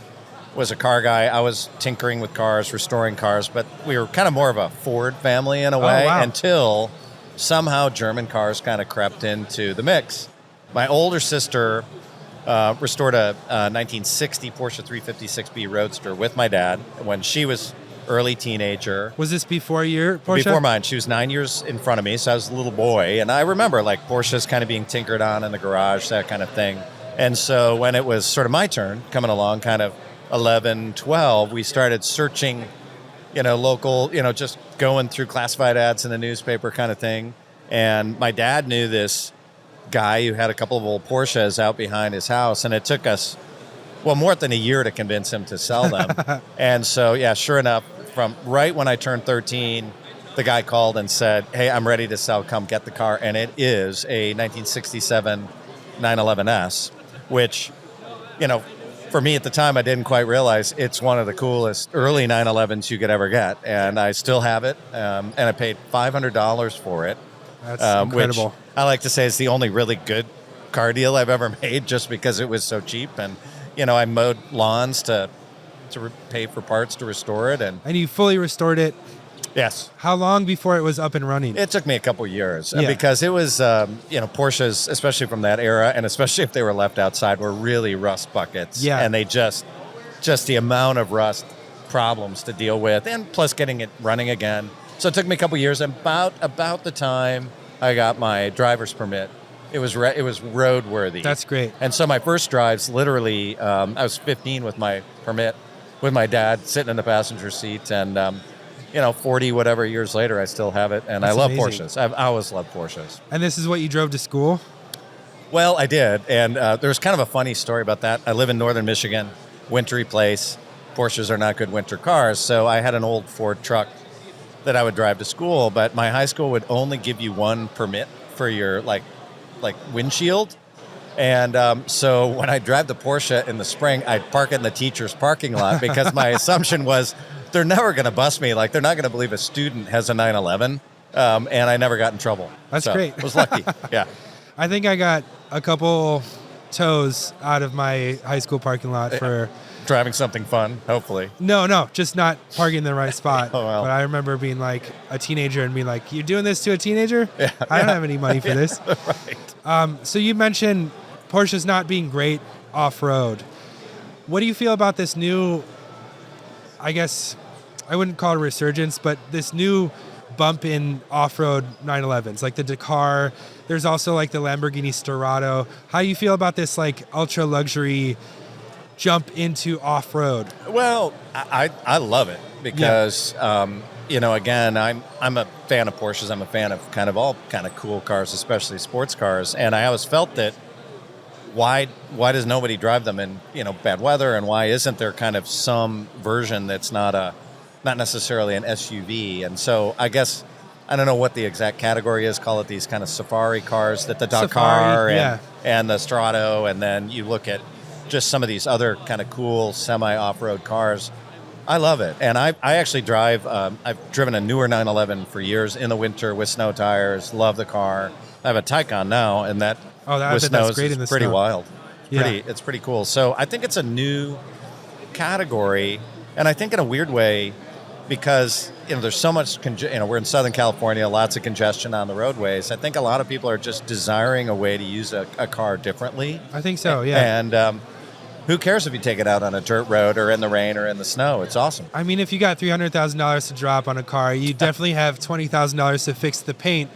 was a car guy. I was tinkering with cars, restoring cars, but we were kind of more of a Ford family in a way wow. until somehow German cars kind of crept into the mix. My older sister restored a 1960 Porsche 356B Roadster with my dad when she was early teenager. Was this before your Porsche? Before mine. She was 9 years in front of me, so I was a little boy. And I remember Porsches kind of being tinkered on in the garage, that kind of thing. And so when it was sort of my turn coming along, kind of 11, 12, we started searching, local, just going through classified ads in the newspaper kind of thing. And my dad knew this guy who had a couple of old Porsches out behind his house. And it took us, more than a year to convince him to sell them. And so, yeah, sure enough, from right when I turned 13, the guy called and said, "Hey, I'm ready to sell. Come get the car." And it is a 1967 911S, which, for me at the time, I didn't quite realize it's one of the coolest early 911s you could ever get. And I still have it. And I paid $500 for it. That's incredible. Which I like to say is the only really good car deal I've ever made just because it was so cheap. And, I mowed lawns to pay for parts to restore it. And you fully restored it. yes. How long before it was up and running? It took me a couple years Yeah. because it was, Porsches, especially from that era, and especially if they were left outside, were really rust buckets. Yeah. And they just the amount of rust problems to deal with, and plus getting it running again. So it took me a couple years. And about the time I got my driver's permit, it was roadworthy. That's great. And so my first drives, literally, I was 15 with my permit, with my dad sitting in the passenger seat, and 40 whatever years later, I still have it, and That's I love amazing. Porsches. I've always loved Porsches. And this is what you drove to school? Well, I did, and there's kind of a funny story about that. I live in northern Michigan, wintry place. Porsches are not good winter cars, so I had an old Ford truck that I would drive to school, but my high school would only give you one permit for your windshield. And so when I drive the Porsche in the spring, I'd park it in the teacher's parking lot because my assumption was they're never going to bust me. They're not going to believe a student has a 911. And I never got in trouble. That's great. I was lucky. Yeah. I think I got a couple tows out of my high school parking lot for... Driving something fun, hopefully. No, just not parking in the right spot. Oh, well. But I remember being like a teenager and being like, "You're doing this to a teenager? Yeah, I don't have any money for this." Right. So you mentioned Porsche's not being great off-road. What do you feel about this new, I guess, I wouldn't call it a resurgence, but this new bump in off-road 911s, like the Dakar. There's also like the Lamborghini Storado. How do you feel about this ultra luxury jump into off-road? Well, I love it because, again, I'm a fan of Porsches. I'm a fan of kind of all kind of cool cars, especially sports cars. And I always felt that why does nobody drive them in, bad weather? And why isn't there kind of some version that's not necessarily an SUV? And so I guess, I don't know what the exact category is, call it these kind of safari cars that the Dakar and the Strato. And then you look at just some of these other kind of cool semi-off-road cars. I love it. And I actually drive, I've driven a newer 911 for years in the winter with snow tires, love the car. I have a Taycan now, and that with snow that's great in the is pretty snow. wild. Yeah. It's pretty cool. So I think it's a new category, and I think in a weird way, because there's so much, we're in Southern California, lots of congestion on the roadways. I think a lot of people are just desiring a way to use a car differently. I think so, yeah. And who cares if you take it out on a dirt road or in the rain or in the snow? It's awesome. I mean, if you got $300,000 to drop on a car, you definitely have $20,000 to fix the paint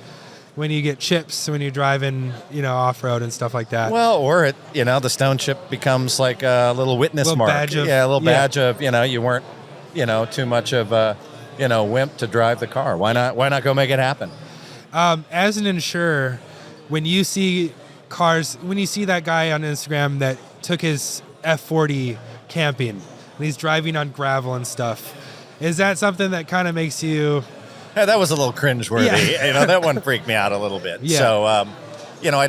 when you get chips when you're driving, off-road and stuff like that. Well, or the stone chip becomes like a little witness mark. Badge of, a little badge of, you weren't, too much of a, wimp to drive the car. Why not go make it happen? As an insurer, when you see that guy on Instagram that took his F40 camping and he's driving on gravel and stuff, is that something that kind of makes you... Yeah, that was a little cringeworthy. Yeah. That one freaked me out a little bit. Yeah. So, I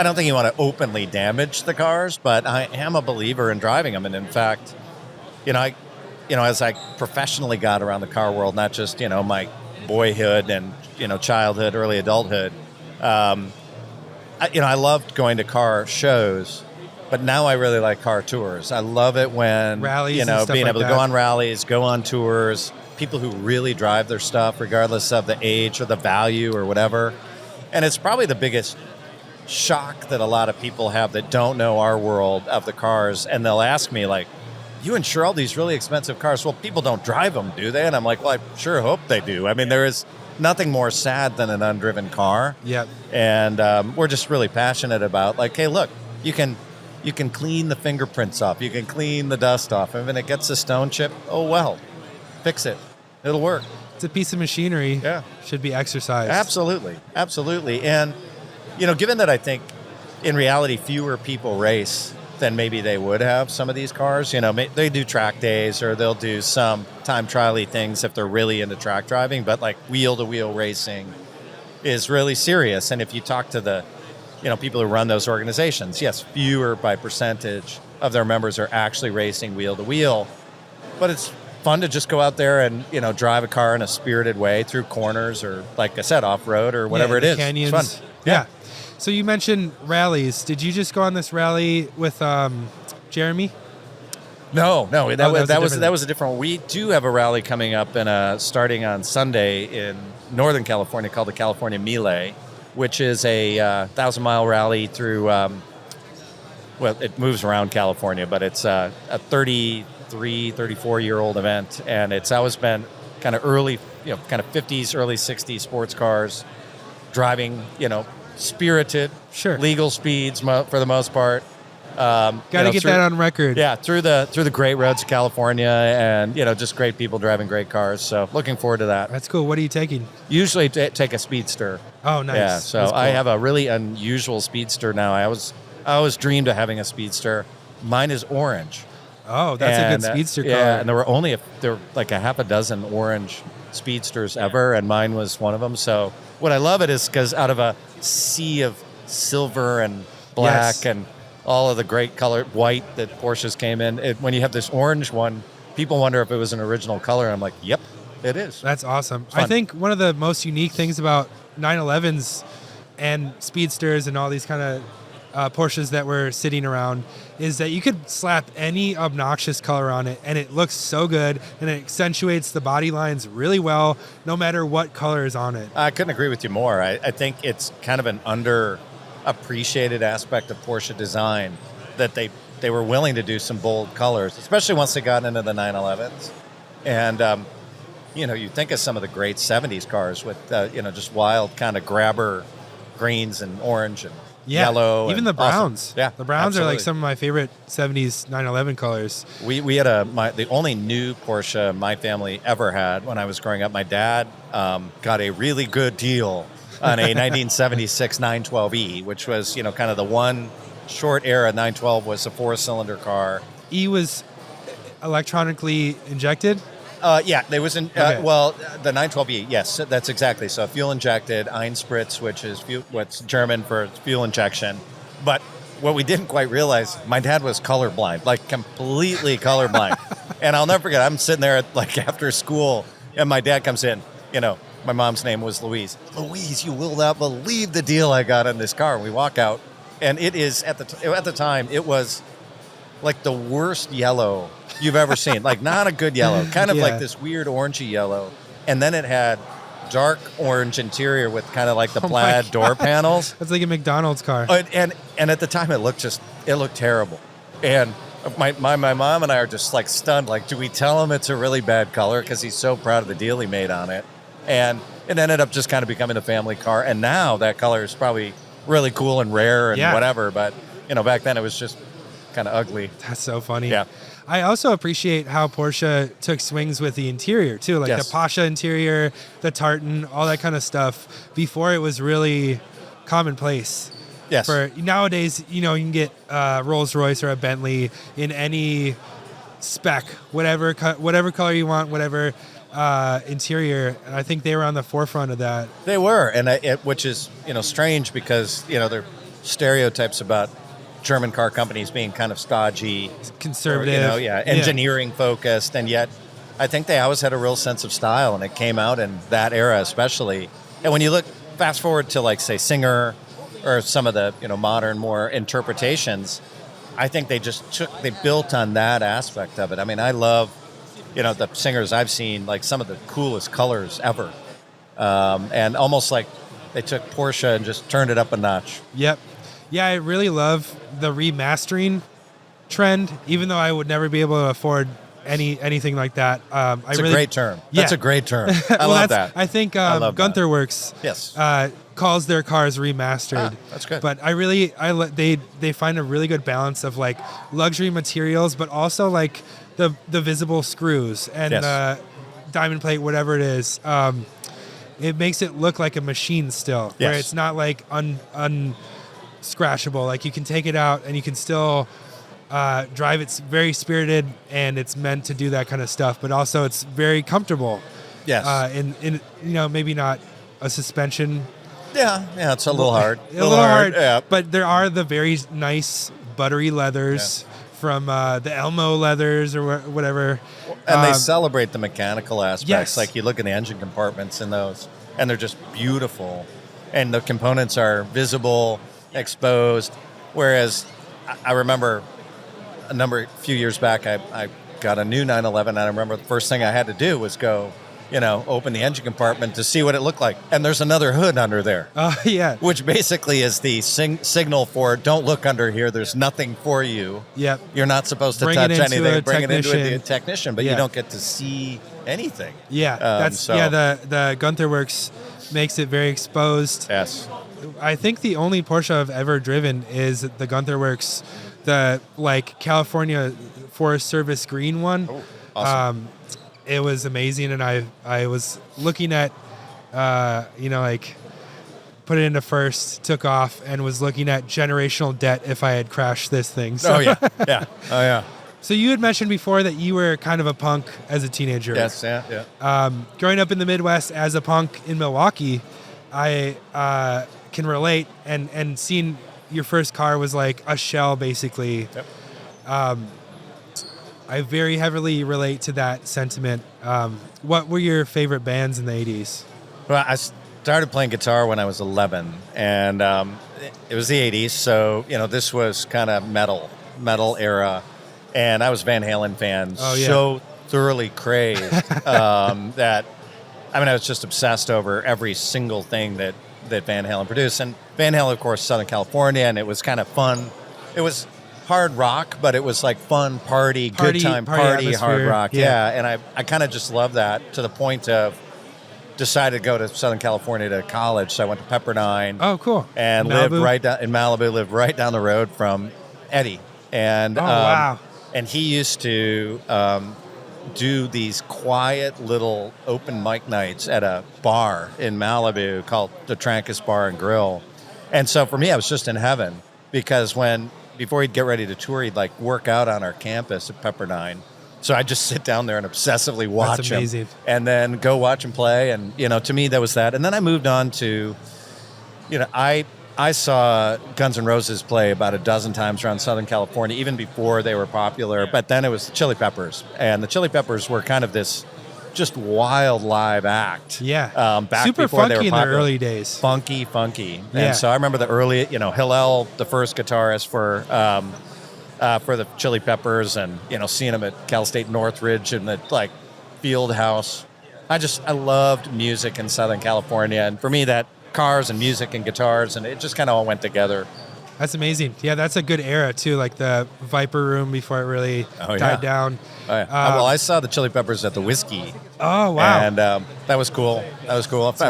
don't think you want to openly damage the cars, but I am a believer in driving them. And in fact, as I professionally got around the car world, not just, my boyhood and, childhood, early adulthood, I loved going to car shows, but now I really like car tours. I love it when, rallies and stuff being like able to that. go on rallies, go on tours, people who really drive their stuff, regardless of the age or the value or whatever. And it's probably the biggest shock that a lot of people have that don't know our world of the cars. And they'll ask me, like, you insure all these really expensive cars? Well, people don't drive them, do they? And I'm like, well, I sure hope they do. I mean, there is nothing more sad than an undriven car. Yep. And we're just really passionate about, like, hey, look, you can clean the fingerprints off. You can clean the dust off. And when it gets a stone chip, oh, well, fix it. It'll work. It's a piece of machinery. Yeah. Should be exercised. Absolutely. And, given that I think in reality fewer people race than maybe they would have some of these cars, they do track days or they'll do some time trial-y things if they're really into track driving, but like wheel-to-wheel racing is really serious. And if you talk to the, people who run those organizations, yes, fewer by percentage of their members are actually racing wheel-to-wheel, but it's fun to just go out there and, drive a car in a spirited way through corners or, like I said, off-road or whatever it is. Canyons. It's fun. Yeah. So you mentioned rallies. Did you just go on this rally with Jeremy? No, that was a different one. We do have a rally coming up starting on Sunday in Northern California called the California Mille, which is a 1,000-mile rally through, it moves around California, but it's a 33, 34-year-old event, and it's always been kind of early, kind of 50s, early 60s sports cars, driving, spirited, sure, legal speeds for the most part. Got to get that on record. Yeah, through the great roads of California, and just great people driving great cars. So looking forward to that. That's cool. What are you taking? Usually take a speedster. Oh, nice. Yeah, so That's cool. I have a really unusual speedster now. I always dreamed of having a speedster. Mine is orange. Oh, that's a good speedster car. Yeah, and there were like a half a dozen orange speedsters ever, and mine was one of them. So what I love it is because out of a sea of silver and black and all of the great color white that Porsches came in, when you have this orange one, people wonder if it was an original color. And I'm like, yep, it is. That's awesome. I think one of the most unique things about 911s and speedsters and all these kind of Porsches that were sitting around is that you could slap any obnoxious color on it and it looks so good and it accentuates the body lines really well no matter what color is on it. I couldn't agree with you more. I think it's kind of an underappreciated aspect of Porsche design that they were willing to do some bold colors, especially once they got into the 911s. And you think of some of the great 70s cars with just wild kind of grabber greens and orange and yellow. Even the browns. Awesome. Yeah, the browns absolutely. are like some of my favorite 70s 911 colors. We had the only new Porsche my family ever had when I was growing up. My dad got a really good deal on a 1976 912E, which was kind of the one short era 912 was a 4-cylinder car. E was electronically injected. Yeah, there was the 912E. Yes, that's exactly so. Fuel injected, Einspritz, which is what's German for fuel injection. But what we didn't quite realize, my dad was colorblind, like completely colorblind. And I'll never forget, I'm sitting there like after school, and my dad comes in. My mom's name was Louise. Louise, you will not believe the deal I got on this car. And we walk out, and it is at the time it was like the worst yellow you've ever seen. Like not a good yellow, kind of like this weird orangey yellow, and then it had dark orange interior with kind of like the plaid door panels. It's like a McDonald's car. And at the time it looked terrible. And my mom and I are just like stunned. Like, do we tell him it's a really bad color because he's so proud of the deal he made on it? And it ended up just kind of becoming a family car. And now that color is probably really cool and rare and whatever. But back then it was just kind of ugly. That's so funny. Yeah. I also appreciate how Porsche took swings with the interior too, like the Pasha interior, the tartan, all that kind of stuff. Before it was really commonplace. Yes. For nowadays, you can get Rolls Royce or a Bentley in any spec, whatever color you want, whatever interior. And I think they were on the forefront of that. They were, and which is strange because there are stereotypes about German car companies being kind of stodgy, conservative, engineering focused, and yet I think they always had a real sense of style, and it came out in that era especially. And when you look fast forward to like say Singer or some of the modern more interpretations, I think they built on that aspect of it. I mean, I love the Singers I've seen, like some of the coolest colors ever, and almost like they took Porsche and just turned it up a notch. Yep. Yeah, I really love the remastering trend, even though I would never be able to afford anything like that. It's a great term. Yeah. That's a great term. I love that. I think Gunther Works calls their cars remastered. That's good. But they find a really good balance of like luxury materials, but also like the visible screws and diamond plate, whatever it is. It makes it look like a machine still, where it's not like unscratchable. Like you can take it out and you can still drive. It's very spirited and it's meant to do that kind of stuff, but also it's very comfortable. Yes. In maybe not a suspension. Yeah, it's a little hard. A little hard. Yeah. But there are the very nice buttery leathers from the Elmo leathers or whatever. And they celebrate the mechanical aspects. Yes. Like you look at the engine compartments in those, and they're just beautiful. And the components are visible, exposed. Whereas I remember a few years back, I got a new 911, and I remember the first thing I had to do was go, open the engine compartment to see what it looked like. And there's another hood under there. Which basically is the signal for don't look under here. There's nothing for you. Yep. You're not supposed to touch anything. Bring it into the technician, but you don't get to see anything. Yeah. The Gunther Works makes it very exposed. Yes. I think the only Porsche I've ever driven is the Gunther Works, the like California Forest Service green one. Oh, awesome. It was amazing, and I was looking at, like put it into first, took off, and was looking at generational debt if I had crashed this thing. So. Oh yeah. Oh yeah. So you had mentioned before that you were kind of a punk as a teenager. Yes, yeah. Growing up in the Midwest as a punk in Milwaukee, I can relate, and seeing your first car was like a shell, basically. Yep. I very heavily relate to that sentiment. What were your favorite bands in the 80s? Well, I started playing guitar when I was 11, and it was the 80s, so this was kind of metal era, and I was Van Halen fan, so thoroughly crazed that I was just obsessed over every single thing that Van Halen produced. And Van Halen, of course, Southern California, and it was kind of fun. It was hard rock, but it was like fun, party good time, party hard rock. Yeah. And I kind of just love that to the point of decided to go to Southern California to college. So I went to Pepperdine. Oh, cool. And lived right down in Malibu, lived right down the road from Eddie. And wow. And he used to do these quiet little open mic nights at a bar in Malibu called the Trancas Bar and Grill. And so for me, I was just in heaven because before he'd get ready to tour, he'd like work out on our campus at Pepperdine. So I'd just sit down there and obsessively watch him and then go watch him play. And, to me, that was that. And then I moved on to, I I saw Guns N' Roses play about a dozen times around Southern California, even before they were popular. But then it was the Chili Peppers. And the Chili Peppers were kind of this just wild live act. Yeah. Back Super before funky they were in popular. their early days. Funky. Yeah. And so I remember the early, Hillel, the first guitarist for the Chili Peppers, and, seeing them at Cal State Northridge in the, field house. I loved music in Southern California. And for me, that cars and music and guitars, and it just kind of all went together. That's amazing. Yeah, that's a good era too, like the Viper Room before it really died down. Oh, yeah. Well, I saw the Chili Peppers at the Whiskey. Oh, wow. And that was cool. I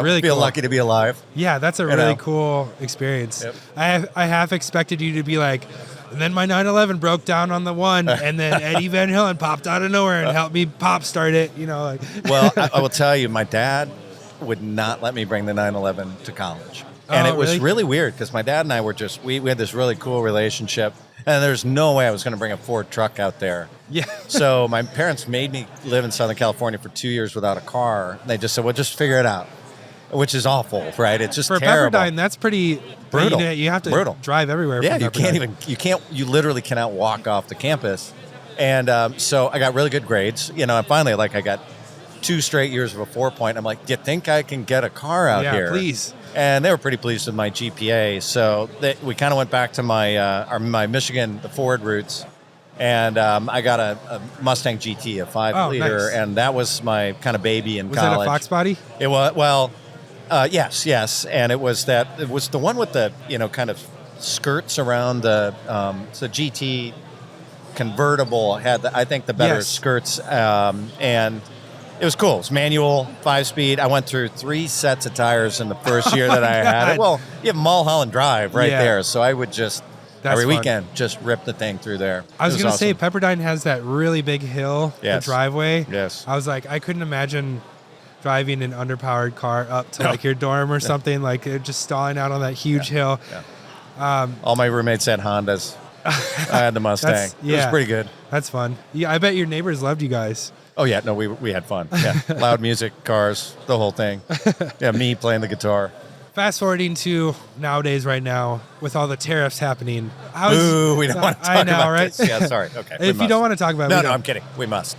really feel cool. lucky to be alive. Yeah, that's a really cool experience. Yep. I half expected you to be like, and then my 911 broke down on the one, and then Eddie Van Halen popped out of nowhere and helped me pop start it. Well, I will tell you, my dad would not let me bring the 911 to college. And it was really weird because my dad and I were we had this really cool relationship, and there's no way I was going to bring a Ford truck out there. Yeah. So my parents made me live in Southern California for 2 years without a car. They just said, well, just figure it out, which is awful, right? It's just for terrible. Pepperdine, that's pretty brutal. You have to drive everywhere. Yeah, from you literally cannot walk off the campus. And so I got really good grades, and finally, I got 2 straight years of a 4.0. I'm like, do you think I can get a car out here? Yeah, please. And they were pretty pleased with my GPA. So we kind of went back to my Michigan, the Ford roots. And I got a Mustang GT, a 5-liter, nice. And that was my kind of baby in Was college. Was that a Fox body? It was, yes. And it was the one with the, kind of skirts around the GT convertible had, I think, the better skirts. And it was cool. It was manual, 5-speed. I went through 3 sets of tires in the first year that I had it. Well, you have Mulholland Drive right there. So I would just, every weekend, just rip the thing through there. I was going to say, Pepperdine has that really big hill, the driveway. Yes. I was like, I couldn't imagine driving an underpowered car up to your dorm or something, just stalling out on that huge hill. Yeah. All my roommates had Hondas. I had the Mustang. It was pretty good. That's fun. Yeah, I bet your neighbors loved you guys. Oh, yeah. No, we had fun. Yeah. Loud music, cars, the whole thing. Yeah, me playing the guitar. Fast forwarding to nowadays right now with all the tariffs happening. Ooh, we don't want to talk about right? this. Yeah, sorry. Okay. If you don't want to talk about it, No, I'm kidding. We must.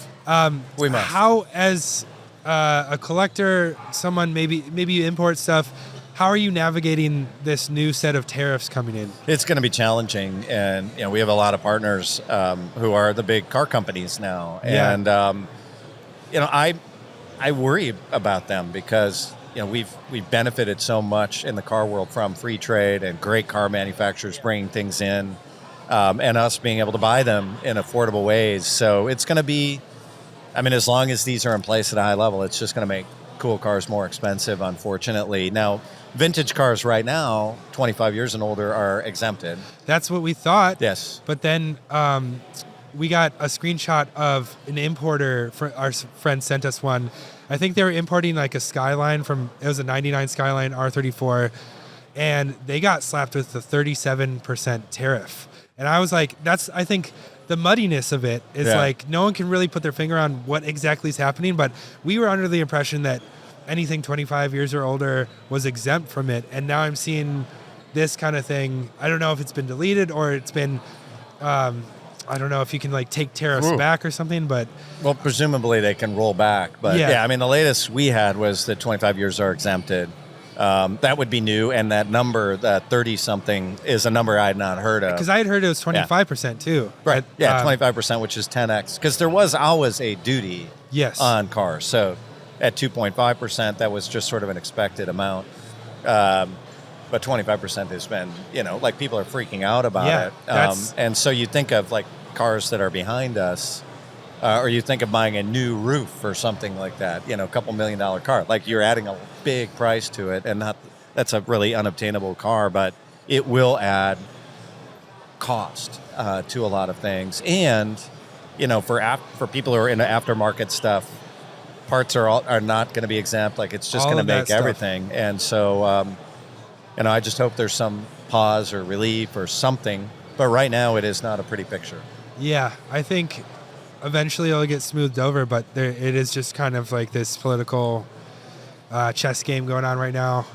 We must. How, as a collector, someone, maybe you import stuff, how are you navigating this new set of tariffs coming in? It's going to be challenging, and we have a lot of partners who are the big car companies now, and I worry about them because we've benefited so much in the car world from free trade and great car manufacturers bringing things in, and us being able to buy them in affordable ways. So it's going to be, as long as these are in place at a high level, it's just going to make cool cars more expensive, unfortunately. Now, vintage cars right now, 25 years and older, are exempted. That's what we thought. Yes. But then we got a screenshot of an importer. Our friend sent us one. I think they were importing a Skyline it was a 99 Skyline R34, and they got slapped with the 37% tariff. And I was like, I think the muddiness of it is no one can really put their finger on what exactly is happening, but we were under the impression that anything 25 years or older was exempt from it. And now I'm seeing this kind of thing. I don't know if it's been deleted or it's been, I don't know if you can take tariffs back or something, but. Well, presumably they can roll back. But the latest we had was that 25 years are exempted. That would be new. And that number, that 30 something, is a number I had not heard of. Because I had heard it was 25% too. Right. 25%, which is 10x. Because there was always a duty on cars. So at 2.5%, that was just sort of an expected amount. But 25% has been, people are freaking out about it. And so you think of cars that are behind us, or you think of buying a new roof or something like that, a couple $1 million car. You're adding a big price to it, and that's a really unobtainable car, but it will add cost to a lot of things. And, for people who are into aftermarket stuff, parts are not going to be exempt. It's just going to make everything. And so, I just hope there's some pause or relief or something. But right now, it is not a pretty picture. Yeah, I think eventually it'll get smoothed over, but it is just kind of this political chess game going on right now.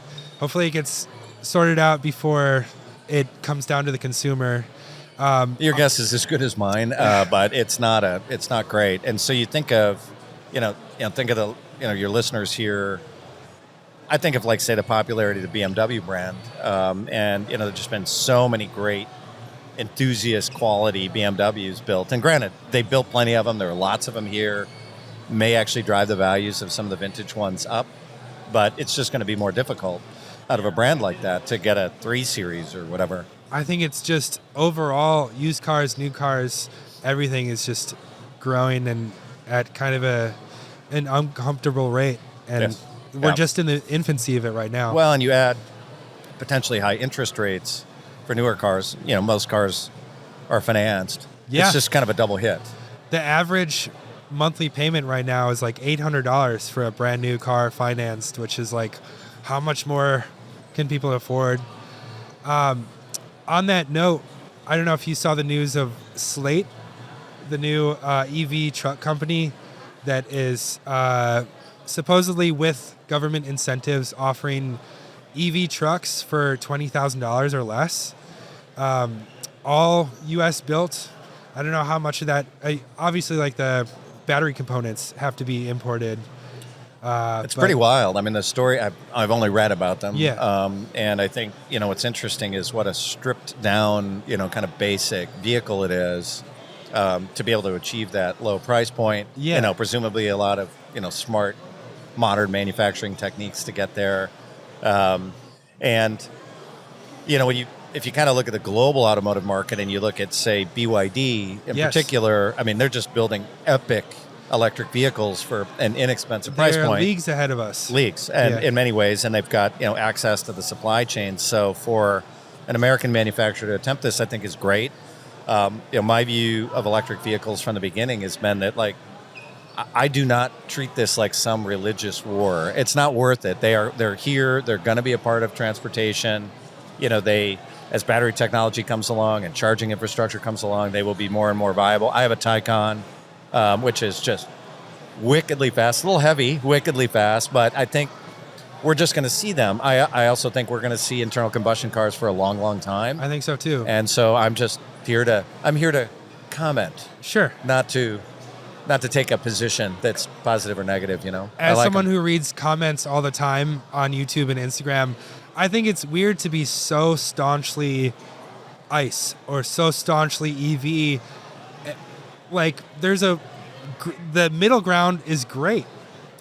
Hopefully it gets sorted out before it comes down to the consumer. Your guess is as good as mine, but it's not great. And so you think of, think of the, your listeners here. I think of, like, say, the popularity of the BMW brand, and there's just been so many great enthusiast quality BMWs built. And granted, they built plenty of them. There are lots of them here. May actually drive the values of some of the vintage ones up, but it's just going to be more difficult out of a brand like that to get a 3 Series or whatever. I think it's just overall used cars, new cars, everything is just growing and at kind of an uncomfortable rate. And Yes. we're Yeah. just in the infancy of it right now. Well, and you add potentially high interest rates for newer cars. Most cars are financed. Yeah. It's just kind of a double hit. The average monthly payment right now is like $800 for a brand new car financed, which is like, how much more can people afford? On that note, I don't know if you saw the news of Slate, the new EV truck company that is supposedly with government incentives offering EV trucks for $20,000 or less. All U.S. built. I don't know how much of that. Obviously, like the battery components have to be imported. It's pretty wild. I mean, the story, I've only read about them. Yeah. And I think, what's interesting is what a stripped down, kind of basic vehicle it is to be able to achieve that low price point. Yeah. Presumably a lot of, smart, modern manufacturing techniques to get there. And, if you kind of look at the global automotive market and you look at, say, BYD in Yes. particular, I mean, they're just building epic electric vehicles for an inexpensive price They're point. leagues ahead of us. Leagues, and Yeah. in many ways, and they've got access to the supply chain. So for an American manufacturer to attempt this, I think is great. My view of electric vehicles from the beginning has been that, like, I do not treat this like some religious war. It's not worth it. They're here. They're going to be a part of transportation. As battery technology comes along and charging infrastructure comes along, they will be more and more viable. I have a Taycan, which is just wickedly fast, a little heavy, wickedly fast, but I think we're just going to see them. I also think we're going to see internal combustion cars for a long, long time. I think so too. And so I'm here to comment, Sure. not to take a position that's positive or negative, As someone who reads comments all the time on YouTube and Instagram, I think it's weird to be so staunchly ICE or so staunchly EV. Like, the middle ground is great.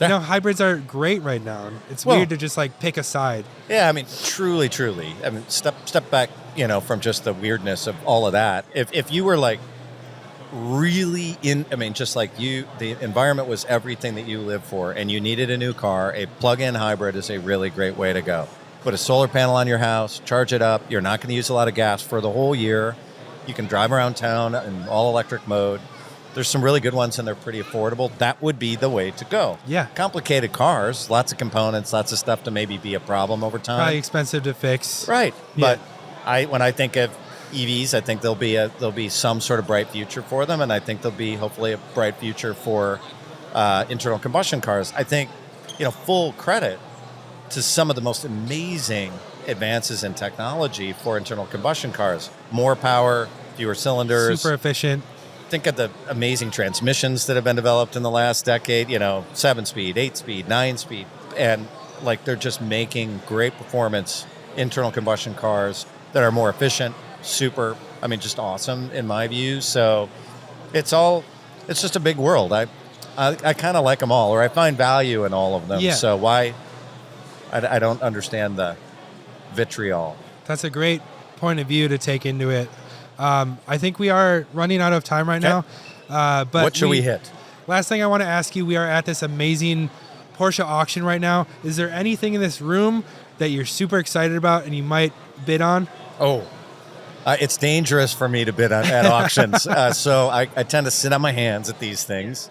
Yeah. Hybrids are great right now. It's Well- weird to just like pick a side. Yeah, I mean, truly. I mean, step back, from just the weirdness of all of that. If you were like really just like the environment was everything that you live for, and you needed a new car, a plug-in hybrid is a really great way to go. Put a solar panel on your house, charge it up. You're not going to use a lot of gas for the whole year. You can drive around town in all electric mode. There's some really good ones, and they're pretty affordable. That would be the way to go. Yeah. Complicated cars, lots of components, lots of stuff to maybe be a problem over time. Probably expensive to fix. Right. Yeah. But when I think of EVs, I think there'll be some sort of bright future for them, and I think there'll be hopefully a bright future for internal combustion cars. I think, full credit to some of the most amazing advances in technology for internal combustion cars. More power, fewer cylinders. Super efficient. Think of the amazing transmissions that have been developed in the last decade, 7-speed, 8-speed, 9-speed. And like, they're just making great performance internal combustion cars that are more efficient, just awesome in my view. So it's just a big world. I kind of like them all, or I find value in all of them. Yeah. So why, I don't understand the vitriol. That's a great point of view to take into it. I think we are running out of time right now. But what should we hit? Last thing I want to ask you, we are at this amazing Porsche auction right now. Is there anything in this room that you're super excited about and you might bid on? Oh, it's dangerous for me to bid at auctions. So I tend to sit on my hands at these things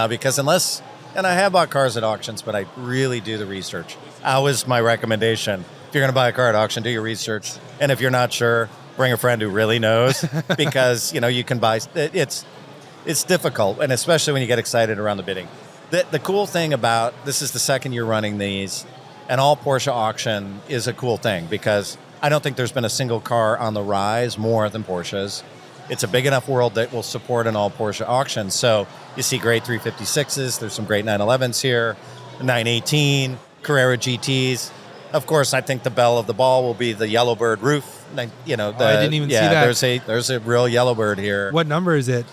because and I have bought cars at auctions, but I really do the research. Always my recommendation. If you're going to buy a car at auction, do your research. And if you're not sure, bring a friend who really knows because, you can buy. It's difficult, and especially when you get excited around the bidding. The cool thing about this is the second year running these, an all Porsche auction is a cool thing because I don't think there's been a single car on the rise more than Porsches. It's a big enough world that will support an all Porsche auction. So you see great 356s. There's some great 911s here, 918, Carrera GTs. Of course, I think the belle of the ball will be the Yellowbird roof. You know, I didn't even see that. There's a real Yellowbird here. What number is it?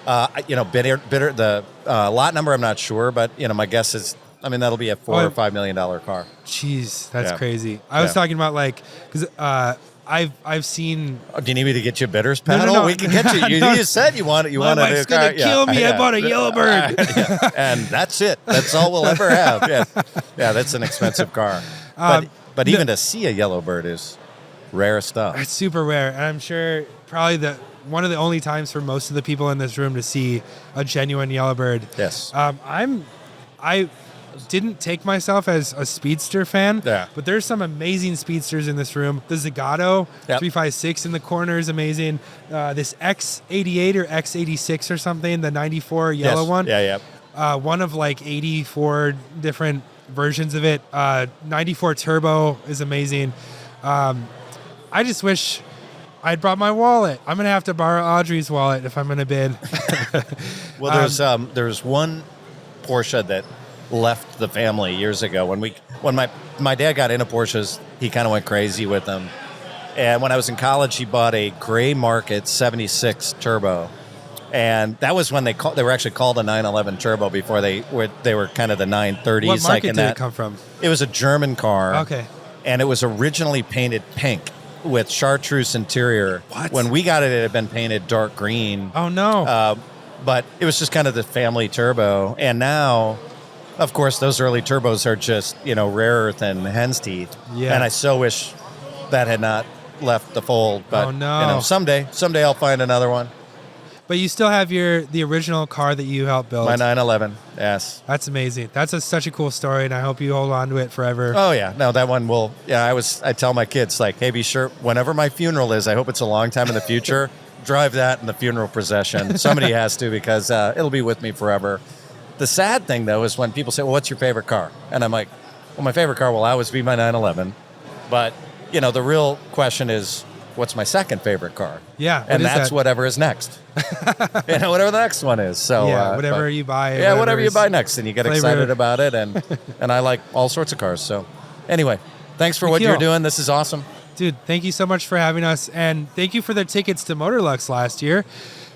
The lot number I'm not sure, but my guess is, that'll be a $4 or $5 million car. Jeez, that's crazy. I was talking about because I've seen. Oh, do you need me to get you a bidders paddle? No. We can get you. You just said you want it. My wife's gonna kill me. I bought a Yellowbird, and that's it. That's all we'll ever have. Yeah, that's an expensive car. But even to see a Yellowbird is rare stuff. It's super rare, and I'm sure probably one of the only times for most of the people in this room to see a genuine Yellowbird. Yes. I didn't take myself as a speedster fan, but there's some amazing speedsters in this room. The Zagato 356 in the corner is amazing. This X88 or X86 or something, the 94 yellow one. One of like 84 different versions of it. 94 Turbo is amazing. I just wish I'd brought my wallet. I'm going to have to borrow Audrey's wallet if I'm going to bid. Well, there's one Porsche that left the family years ago. When my dad got into Porsches, he kind of went crazy with them. And when I was in college, he bought a gray market 76 Turbo. And that was when they were actually called a 911 Turbo before they were kind of the 930s. What market did it come from? It was a German car. Okay. And it was originally painted pink with chartreuse interior. What? When we got it, it had been painted dark green. Oh, no. But it was just kind of the family turbo. And now, of course, those early turbos are just, rarer than hen's teeth. Yeah. And I so wish that had not left the fold. But, oh, no. Someday I'll find another one. But you still have the original car that you helped build. My 911, yes. That's amazing. That's such a cool story, and I hope you hold on to it forever. Oh, yeah. No, that one will. Yeah, I tell my kids, like, hey, be sure, whenever my funeral is, I hope it's a long time in the future, drive that in the funeral procession. Somebody has to because it'll be with me forever. The sad thing, though, is when people say, well, what's your favorite car? And I'm like, well, my favorite car will always be my 911. But, the real question is, what's my second favorite car? Yeah. And that's whatever is next. Whatever the next one is. So whatever you buy. Yeah, whatever you buy next. And you get excited about it. And I like all sorts of cars. So anyway, thanks for what you're doing. This is awesome. Dude, thank you so much for having us. And thank you for the tickets to Motorlux last year.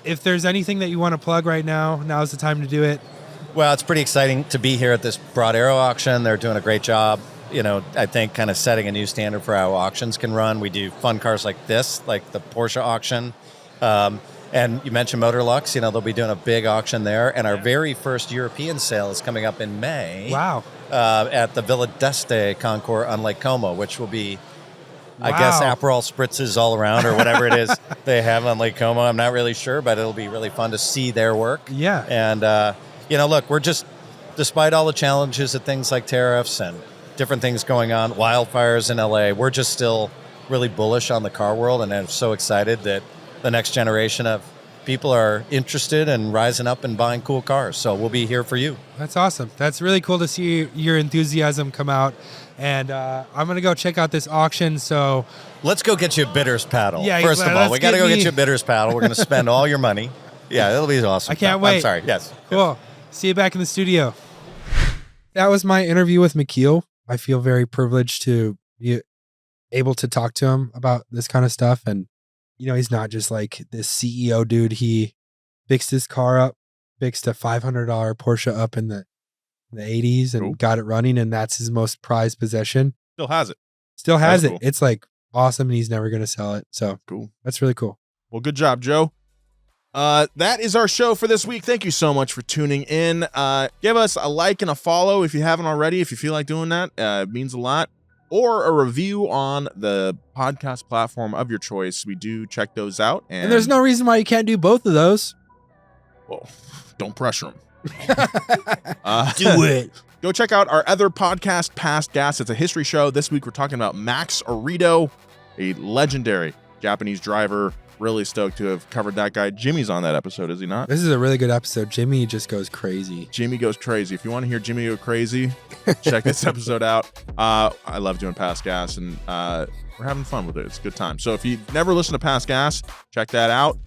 If there's anything that you want to plug right now, now's the time to do it. Well, it's pretty exciting to be here at this Broad Arrow auction. They're doing a great job. I think kind of setting a new standard for how auctions can run. We do fun cars like this, like the Porsche auction. And you mentioned Motorlux, they'll be doing a big auction there. And our very first European sale is coming up in May. Wow. At the Villa d'Este Concours on Lake Como, which will be, I guess, Aperol spritzes all around or whatever it is they have on Lake Como. I'm not really sure, but it'll be really fun to see their work. Yeah. And, look, we're just, despite all the challenges of things like tariffs and different things going on, wildfires in LA, we're just still really bullish on the car world, and I'm so excited that the next generation of people are interested and rising up and buying cool cars. So we'll be here for you. That's awesome. That's really cool to see your enthusiasm come out. And I'm going to go check out this auction. So let's go get you a bidder's paddle. Yeah, first of all, we got to go get you a bidder's paddle. We're going to spend all your money. Yeah, it'll be awesome. I can't wait. I'm sorry. Yes. Cool. See you back in the studio. That was my interview with McKeel. I feel very privileged to be able to talk to him about this kind of stuff. And, he's not just like this CEO dude. He fixed his car up, fixed a $500 Porsche up in the 80s and got it running. And that's his most prized possession. Still has it. That's cool. It's like awesome. And he's never going to sell it. So cool. That's really cool. Well, good job, Joe. That is our show for this week. Thank you so much for tuning in. Give us a like and a follow if you haven't already. If you feel like doing that, it means a lot. Or a review on the podcast platform of your choice. We do check those out. And there's no reason why you can't do both of those. Well, don't pressure them. Do it. Go check out our other podcast, Past Gas. It's a history show. This week we're talking about Max Orito, a legendary Japanese driver really stoked to have covered that guy. Jimmy's on that episode, is he not? This is a really good episode. Jimmy just goes crazy. Jimmy goes crazy. If you want to hear Jimmy go crazy, check this episode out. I love doing Past Gas, and we're having fun with it. It's a good time. So if you've never listened to Past Gas, check that out.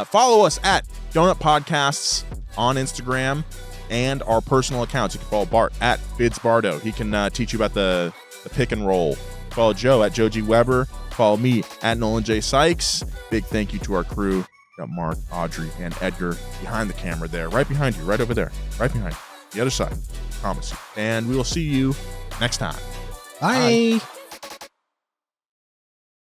Follow us at Donut Podcasts on Instagram and our personal accounts. You can follow Bart at BidsBardo. He can teach you about the pick and roll. Follow Joe at Joe G. Weber. Follow me at Nolan J. Sykes. Big thank you to our crew. We got Mark, Audrey, and Edgar behind the camera there. Right behind you. Right over there. Right behind you. The other side. Promise you. And we will see you next time. Bye.